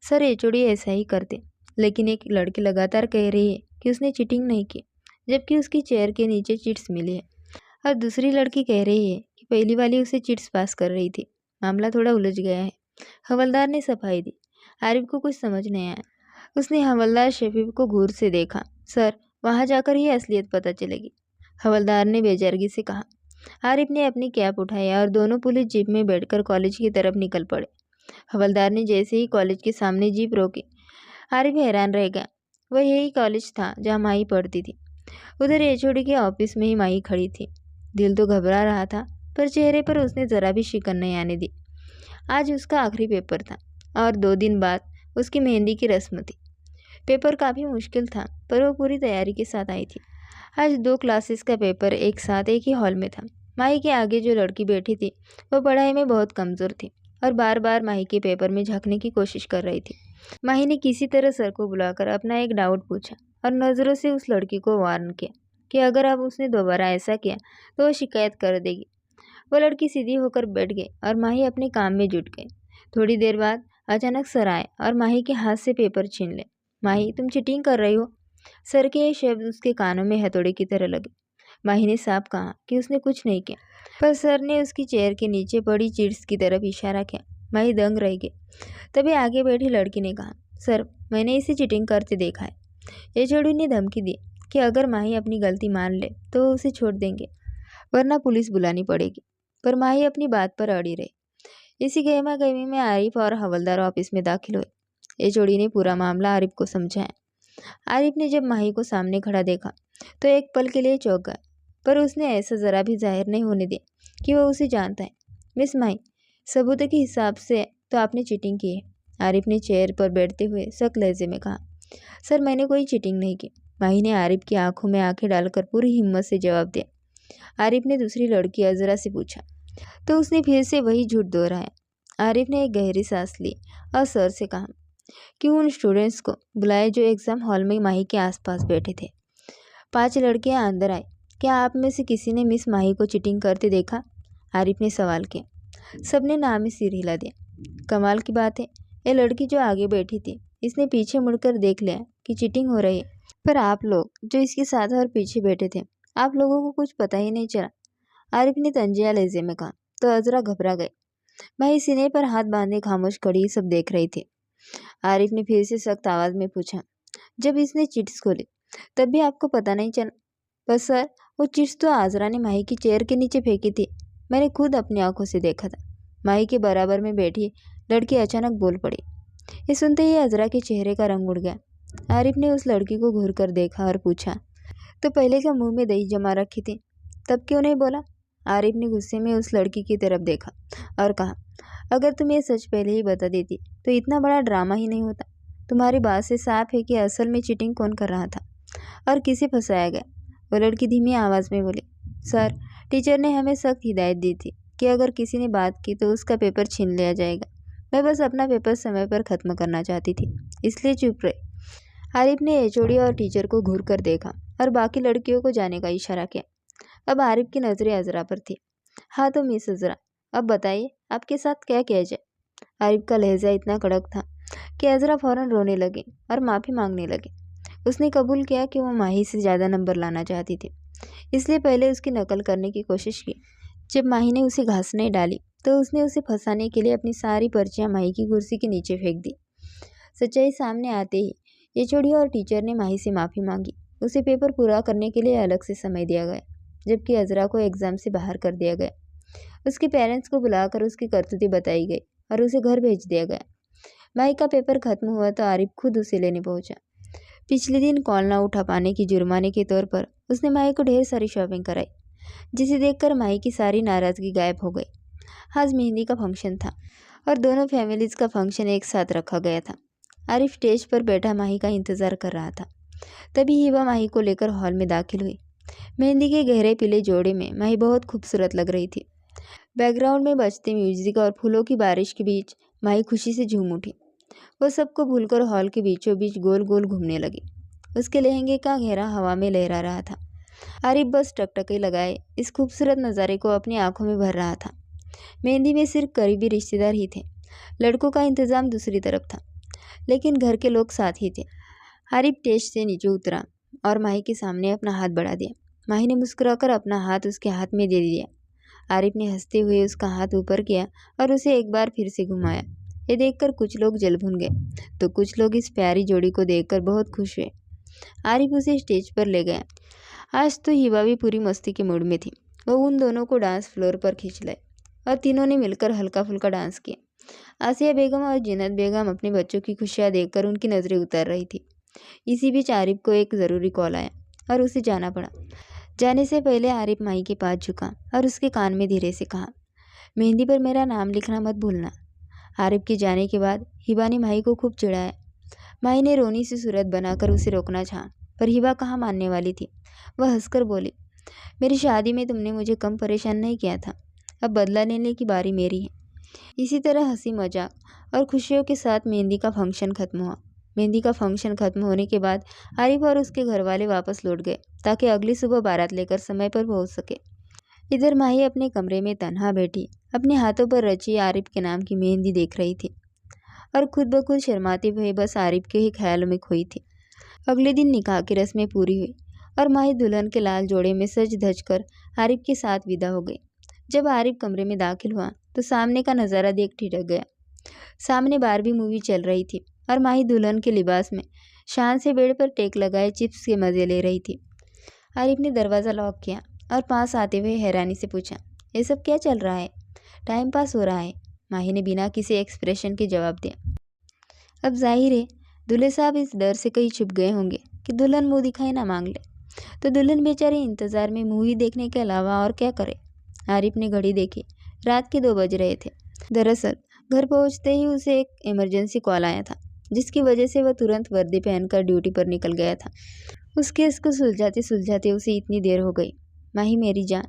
Speaker 1: सर, एचओडी ऐसा ही करते, लेकिन एक लड़की लगातार कह रही है कि उसने चीटिंग नहीं की, जबकि उसकी चेयर के नीचे चिट्स मिली है, और दूसरी लड़की कह रही है कि पहली वाली उसे चिट्स पास कर रही थी। मामला थोड़ा उलझ गया है, हवलदार ने सफाई दी। आरिफ को कुछ समझ नहीं आया। उसने हवलदार शफीफ को घूर से देखा। सर, वहाँ जाकर ही असलियत पता चलेगी, हवलदार ने बेचैरगी से कहा। आरिफ ने अपनी कैप उठाई और दोनों पुलिस जीप में बैठकर कॉलेज की तरफ निकल पड़े। हवलदार ने जैसे ही कॉलेज के सामने जीप रोकी, आरिफ हैरान रह गया। वह यही कॉलेज था जहाँ माही पढ़ती थी। उधर एचओडी के ऑफिस में ही माही खड़ी थी। दिल तो घबरा रहा था, पर चेहरे पर उसने ज़रा भी शिकन नहीं आने दी। आज उसका आखिरी पेपर था और 2 दिन बाद उसकी मेहंदी की रस्म थी। पेपर काफ़ी मुश्किल था, पर वो पूरी तैयारी के साथ आई थी। आज 2 क्लासेस का पेपर एक साथ एक ही हॉल में था। माही के आगे जो लड़की बैठी थी वह पढ़ाई में बहुत कमज़ोर थी और बार बार माही के पेपर में झांकने की कोशिश कर रही थी। माही ने किसी तरह सर को बुलाकर अपना एक डाउट पूछा और नज़रों से उस लड़की को वार्न किया कि अगर अब उसने दोबारा ऐसा किया तो वह शिकायत कर देगी। वह लड़की सीधी होकर बैठ गई और माही अपने काम में जुट गई। थोड़ी देर बाद अचानक सर आए और माही के हाथ से पेपर छीन ले। माही, तुम चीटिंग कर रही हो। सर के ये शब्द उसके कानों में हथौड़े की तरह लगे। माही ने साफ कहा कि उसने कुछ नहीं किया, पर सर ने उसकी चेयर के नीचे पड़ी चिट्स की तरफ इशारा किया। माही दंग रह गई। तभी आगे बैठी लड़की ने कहा, सर, मैंने इसे चीटिंग करते देखा है। एचओडी ने धमकी दी कि अगर माही अपनी गलती मान ले तो उसे छोड़ देंगे, वरना पुलिस बुलानी पड़ेगी। पर माही अपनी बात पर अड़ी रही। इसी गहमा गहमी में आरिफ और हवलदार ऑफिस में दाखिल हुए। एचओडी ने पूरा मामला आरिफ को समझाया। आरिफ ने जब माही को सामने खड़ा देखा तो एक पल के लिए चौंक गया, पर उसने ऐसा ज़रा भी जाहिर नहीं होने दिया कि वह उसे जानता है। मिस माही, सबूतों के हिसाब से तो आपने चीटिंग की है, आरिफ ने चेयर पर बैठते हुए सख्त लहजे में कहा। सर, मैंने कोई चीटिंग नहीं की, माही ने आरिफ की आंखों में आंखें डालकर पूरी हिम्मत से जवाब दिया। आरिफ ने दूसरी लड़की अजरा से पूछा, तो उसने फिर से वही झूठ दोहराया। आरिफ ने एक गहरी सांस ली और सर से कहा कि उन स्टूडेंट्स को बुलाए जो एग्जाम हॉल में माही के आसपास बैठे थे। 5 लड़कियां अंदर आई। क्या आप में से किसी ने मिस माही को चीटिंग करते देखा? आरिफ ने सवाल किया। सबने नाम में सिर हिला दिया। कमाल की बात है, ये लड़की जो आगे बैठी थी, इसने पीछे मुड़कर देख लिया कि चीटिंग हो रही है, पर आप लोग जो इसके साथ और पीछे बैठे थे, आप लोगों को कुछ पता ही नहीं चला। आरिफ ने तंजिया लहजे में कहा। तो अजरा घबरा गई। माही सीने पर हाथ बांधे खामोश खड़ी सब देख रही थी। आरिफ ने फिर से सख्त आवाज में पूछा, जब इसने चिट्स खोली तब भी आपको पता नहीं चला? बस सर, वो चिट्स तो आजरा ने माही की चेयर के नीचे फेंकी थी। मैंने खुद अपनी आंखों से देखा था। माही के बराबर में बैठी लड़की अचानक बोल पड़ी। ये सुनते ही अजरा के चेहरे का रंग उड़ गया। आरिफ ने उस लड़की को घूर कर देखा और पूछा, तो पहले क्या मुंह में दही जमा रखी थी, तब क्यों नहीं बोला? आरिफ ने गुस्से में उस लड़की की तरफ देखा और कहा, अगर तुम ये सच पहले ही बता देती तो इतना बड़ा ड्रामा ही नहीं होता। तुम्हारी बात से साफ है कि असल में चीटिंग कौन कर रहा था और किसे फंसाया गया। वो लड़की धीमी आवाज़ में बोली, सर, टीचर ने हमें सख्त हिदायत दी थी कि अगर किसी ने बात की तो उसका पेपर छीन लिया जाएगा। मैं बस अपना पेपर समय पर ख़त्म करना चाहती थी, इसलिए चुप रही। आरिफ ने एचओडी और टीचर को घूर कर देखा और बाकी लड़कियों को जाने का इशारा किया। अब आरिफ की नज़रें अजरा पर थी। हाँ तो मिस अजरा, अब बताइए आपके साथ क्या किया जाए? आरिफ का लहजा इतना कड़क था कि अजरा फौरन रोने लगी और माफ़ी मांगने लगी। उसने कबूल किया कि वो माही से ज़्यादा नंबर लाना चाहती थी, इसलिए पहले उसकी नकल करने की कोशिश की। जब माही ने उसे घासने डाली तो उसने उसे फंसाने के लिए अपनी सारी पर्चियाँ माही की कुर्सी के नीचे फेंक दी। सच्चाई सामने आते ही एचओडी और टीचर ने माही से माफ़ी मांगी। उसे पेपर पूरा करने के लिए अलग से समय दिया गया, जबकि अजरा को एग्ज़ाम से बाहर कर दिया गया। उसके पेरेंट्स को बुलाकर उसकी करतूतें बताई गई और उसे घर भेज दिया गया। माही का पेपर खत्म हुआ तो आरिफ खुद उसे लेने पहुंचा। पिछले दिन कॉल ना उठा पाने की जुर्माने के तौर पर उसने माही को ढेर सारी शॉपिंग कराई, जिसे देखकर माही की सारी नाराज़गी गायब हो गई। आज मेहंदी का फंक्शन था और दोनों फैमिलीज़ का फंक्शन एक साथ रखा गया था। आरिफ स्टेज पर बैठा माही का इंतज़ार कर रहा था। तभी हिबा माही को लेकर हॉल में दाखिल हुई। मेहंदी के गहरे पीले जोड़े में माही बहुत खूबसूरत लग रही थी। बैकग्राउंड में बजते म्यूजिक और फूलों की बारिश के बीच माही खुशी से झूम उठी। वो सबको भूलकर हॉल के बीचों बीच गोल गोल घूमने लगी। उसके लहंगे का घेरा हवा में लहरा रहा था। आरिफ बस टकटकी लगाए इस खूबसूरत नज़ारे को अपनी आंखों में भर रहा था। मेहंदी में सिर्फ करीबी रिश्तेदार ही थे, लड़कों का इंतज़ाम दूसरी तरफ था, लेकिन घर के लोग साथ ही थे। आरिफ स्टेज से नीचे उतरा और माही के सामने अपना हाथ बढ़ा दिया। माही ने मुस्कुराकर अपना हाथ उसके हाथ में दे दिया। आरिफ ने हंसते हुए उसका हाथ ऊपर किया और उसे एक बार फिर से घुमाया। ये देखकर कुछ लोग जल भुन गए तो कुछ लोग इस प्यारी जोड़ी को देखकर बहुत खुश हुए। आरिफ उसे स्टेज पर ले गया। आज तो हिबा भी पूरी मस्ती के मूड में थी। वो उन दोनों को डांस फ्लोर पर खींच लाए और तीनों ने मिलकर हल्का फुल्का डांस किया। आसिया बेगम और जिन्नत बेगम अपने बच्चों की खुशियाँ देखकर उनकी नज़रें उतर रही थी। इसी बीच आरिफ को एक ज़रूरी कॉल आया और उसे जाना पड़ा। जाने से पहले आरिफ माही के पास झुका और उसके कान में धीरे से कहा, मेहंदी पर मेरा नाम लिखना मत भूलना। आरिफ के जाने के बाद हिबा ने माही को खूब चिढ़ाया। माही ने रोनी सी सूरत बनाकर उसे रोकना चाहा, पर हिबा कहाँ मानने वाली थी। वह हंसकर बोली, मेरी शादी में तुमने मुझे कम परेशान नहीं किया था, अब बदला लेने की बारी मेरी है। इसी तरह हंसी मजाक और खुशियों के साथ मेहंदी का फंक्शन खत्म हुआ। मेहंदी का फंक्शन खत्म होने के बाद आरिफ और उसके घर वाले वापस लौट गए ताकि अगली सुबह बारात लेकर समय पर पहुंच सके। इधर माही अपने कमरे में तन्हा बैठी अपने हाथों पर रची आरिफ के नाम की मेहंदी देख रही थी और खुद ब खुद शर्माते हुए बस आरिफ के ही ख्यालों में खोई थी। अगले दिन निकाह की रस्में पूरी हुई और माही दुल्हन के लाल जोड़े में सज धज कर आरिफ के साथ विदा हो गई। जब आरिफ कमरे में दाखिल हुआ तो सामने का नज़ारा देख ठिठक गया। सामने बारबी मूवी चल रही थी और माही दुल्हन के लिबास में शान से बेड पर टेक लगाए चिप्स के मज़े ले रही थी। आरिफ ने दरवाज़ा लॉक किया और पास आते हुए हैरानी से पूछा, ये सब क्या चल रहा है? टाइम पास हो रहा है, माही ने बिना किसी एक्सप्रेशन के जवाब दिया। अब जाहिर है दूल्हे साहब इस डर से कहीं छुप गए होंगे कि दुल्हन मुँह दिखाई ना मांग ले, तो दुल्हन बेचारी इंतज़ार में मूवी देखने के अलावा और क्या करे। आरिफ ने घड़ी देखी, रात के 2 बज रहे थे। दरअसल घर पहुंचते ही उसे एक इमरजेंसी कॉल आया था, जिसकी वजह से वह तुरंत वर्दी पहनकर ड्यूटी पर निकल गया था। उस केस को सुलझाते सुलझाते उसे इतनी देर हो गई। माही मेरी जान,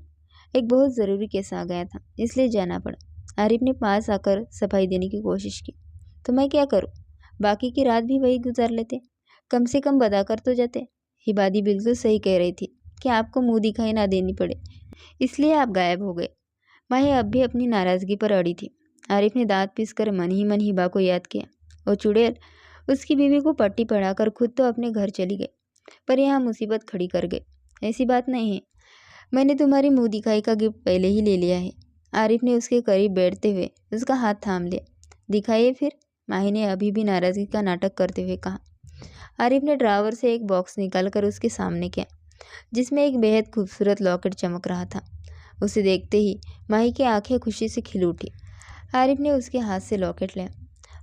Speaker 1: एक बहुत ज़रूरी केस आ गया था, इसलिए जाना पड़ा। आरिफ ने पास आकर सफाई देने की कोशिश की। तो मैं क्या करूँ? बाकी की रात भी वही गुजार लेते, कम से कम बताकर तो जाते। हिबादी बिल्कुल सही कह रही थी कि आपको मुंह दिखाई ना देनी पड़े, इसलिए आप गायब हो गए। माही अब भी अपनी नाराज़गी पर अड़ी थी। आरिफ ने दांत पीसकर मन ही मन हिबा को याद किया। वो चुड़ैल उसकी बीवी को पट्टी पढ़ाकर खुद तो अपने घर चली गई, पर यहाँ मुसीबत खड़ी कर गई। ऐसी बात नहीं है, मैंने तुम्हारी मुंह दिखाई का गिफ्ट पहले ही ले लिया है। आरिफ ने उसके करीब बैठते हुए उसका हाथ थाम लिया। दिखाइए फिर, माही ने अभी भी नाराज़गी का नाटक करते हुए कहा। आरिफ ने ड्रावर से एक बॉक्स निकालकर उसके सामने किया, जिसमें एक बेहद खूबसूरत लॉकेट चमक रहा था। उसे देखते ही माही की आंखें खुशी से खिल उठी। आरिफ ने उसके हाथ से लॉकेट लिया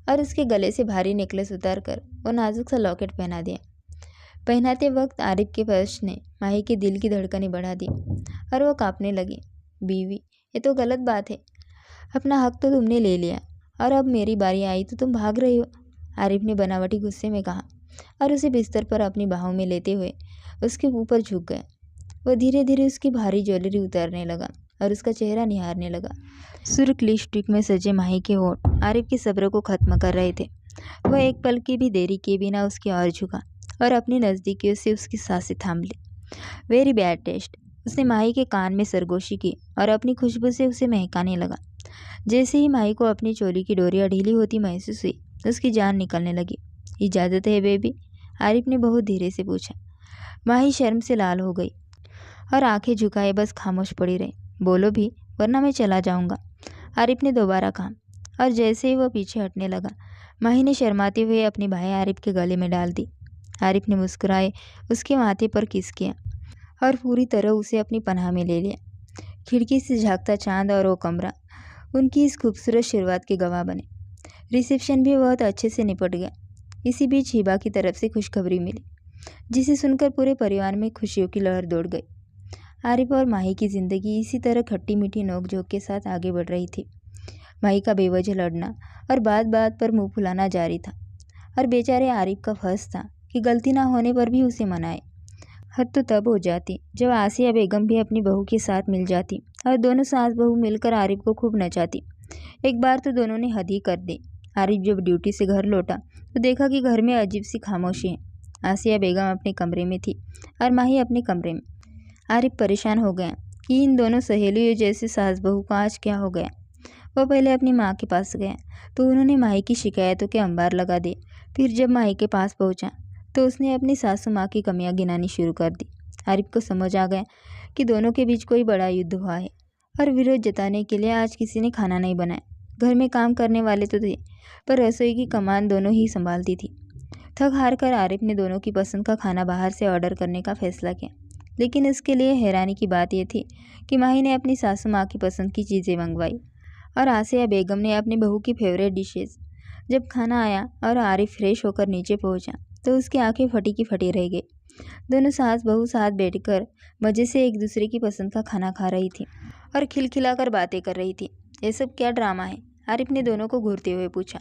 Speaker 1: और उसके गले से भारी नेकलेस उतारकर वो नाजुक सा लॉकेट पहना दिया। पहनाते वक्त आरिफ के स्पर्श ने माही के दिल की धड़कनें बढ़ा दी और वो कांपने लगी। बीवी, ये तो गलत बात है। अपना हक तो तुमने ले लिया और अब मेरी बारी आई तो तुम भाग रही हो, आरिफ ने बनावटी गुस्से में कहा और उसे बिस्तर पर अपनी बाहों में लेते हुए उसके ऊपर झुक गया। वो धीरे धीरे उसकी भारी ज्वेलरी उतारने लगा और उसका चेहरा निहारने लगा। सुर्ख लिपस्टिक में सजे माही के होंठ आरिफ के सब्र को खत्म कर रहे थे। वह एक पल की भी देरी किए बिना उसकी ओर झुका और अपनी नज़दीकियों से उसकी सांसें थाम ली। वेरी बैड टेस्ट, उसने माही के कान में सरगोशी की और अपनी खुशबू से उसे महकाने लगा। जैसे ही माही को अपनी चोली की डोरियां ढीली होती महसूस हुई, उसकी जान निकलने लगी। इजाज़त है बेबी, आरिफ ने बहुत धीरे से पूछा। माही शर्म से लाल हो गई और आंखें झुकाए बस खामोश पड़ी रही। बोलो भी, वरना मैं चला जाऊंगा, आरिफ ने दोबारा कहा और जैसे ही वह पीछे हटने लगा, माही ने शर्माते हुए अपनी बाहें आरिफ के गले में डाल दी। आरिफ ने मुस्कुराए उसके माथे पर किस किया और पूरी तरह उसे अपनी पनाह में ले लिया। खिड़की से झांकता चांद और वो कमरा उनकी इस खूबसूरत शुरुआत के गवाह बने। रिसेप्शन भी बहुत अच्छे से निपट गया। इसी बीच हिबा की तरफ से खुशखबरी मिली, जिसे सुनकर पूरे परिवार में खुशियों की लहर दौड़ गई। आरिफ और माही की ज़िंदगी इसी तरह खट्टी मीठी नोकझोंक के साथ आगे बढ़ रही थी। माही का बेवजह लड़ना और बात बात पर मुंह फुलाना जारी था और बेचारे आरिफ का फर्ज था कि गलती ना होने पर भी उसे मनाए। हद तो तब हो जाती जब आसिया बेगम भी अपनी बहू के साथ मिल जाती और दोनों सास बहू मिलकर आरिफ को खूब नचाती। एक बार तो दोनों ने हद ही कर दी। आरिफ जब ड्यूटी से घर लौटा तो देखा कि घर में अजीब सी खामोशी है। आसिया बेगम अपने कमरे में थी और माही अपने कमरे में। आरिफ परेशान हो गया कि इन दोनों सहेलियों जैसे सास बहू को आज क्या हो गया। वह पहले अपनी माँ के पास गया तो उन्होंने माही की शिकायतों के अंबार लगा दिए। फिर जब माही के पास पहुँचा तो उसने अपनी सासू माँ की कमियां गिनानी शुरू कर दी। आरिफ को समझ आ गया कि दोनों के बीच कोई बड़ा युद्ध हुआ है और विरोध जताने के लिए आज किसी ने खाना नहीं बनाया। घर में काम करने वाले तो थे, पर रसोई की कमान दोनों ही संभालती थी। थक हार कर आरिफ ने दोनों की पसंद का खाना बाहर से ऑर्डर करने का फैसला किया, लेकिन इसके लिए हैरानी की बात यह थी कि माही ने अपनी सासू माँ की पसंद की चीज़ें मंगवाई और आसिया बेगम ने अपनी बहू की फेवरेट डिशेज़। जब खाना आया और आरिफ फ्रेश होकर नीचे पहुँचा तो उसकी आंखें फटी की फटी रह गई। दोनों सास बहू साथ बैठकर मज़े से एक दूसरे की पसंद का खाना खा रही थी और खिलखिलाकर बातें कर रही थी। ये सब क्या ड्रामा है? आरिफ ने दोनों को घूरते हुए पूछा।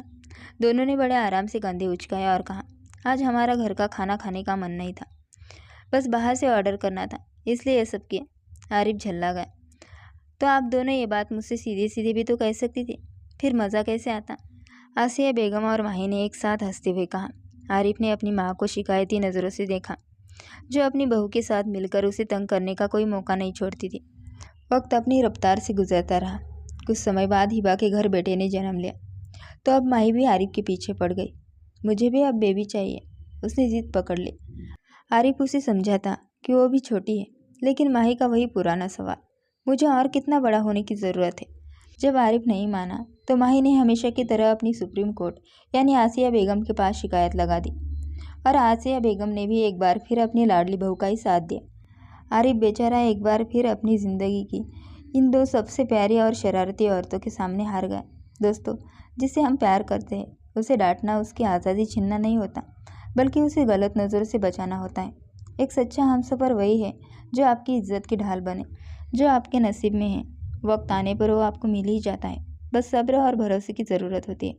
Speaker 1: दोनों ने बड़े आराम से कंधे उचकाए और कहा, आज हमारा घर का खाना खाने का मन नहीं था, बस बाहर से ऑर्डर करना था, इसलिए ये सब किया। आरिफ झल्ला गया। तो आप दोनों ये बात मुझसे सीधे सीधे भी तो कह सकती थी, फिर मज़ा कैसे आता? आसिया बेगम और माही ने एक साथ हंसते हुए कहा। आरिफ ने अपनी माँ को शिकायती नज़रों से देखा, जो अपनी बहू के साथ मिलकर उसे तंग करने का कोई मौका नहीं छोड़ती थी। वक्त अपनी रफ्तार से गुजरता रहा। कुछ समय बाद हिबा के घर बेटे ने जन्म लिया तो अब माही भी आरिफ के पीछे पड़ गई। मुझे भी अब बेबी चाहिए, उसने जिद पकड़ ली। आरिफ उसे समझाता कि वो भी छोटी है, लेकिन माही का वही पुराना सवाल, मुझे और कितना बड़ा होने की ज़रूरत है। जब आरिफ नहीं माना तो माही ने हमेशा की तरह अपनी सुप्रीम कोर्ट यानी आसिया बेगम के पास शिकायत लगा दी और आसिया बेगम ने भी एक बार फिर अपनी लाडली बहू का ही साथ दिया। आरिफ बेचारा एक बार फिर अपनी ज़िंदगी की इन दो सबसे प्यारी और शरारती औरतों के सामने हार गया। दोस्तों, जिसे हम प्यार करते हैं उसे डांटना उसकी आज़ादी छीनना नहीं होता, बल्कि उसे गलत नज़रों से बचाना होता है। एक सच्चा हमसफ़र वही है जो आपकी इज्जत की ढाल बने, जो आपके नसीब में है। वक्त आने पर वो आपको मिल ही जाता है, बस सब्र और भरोसे की ज़रूरत होती है।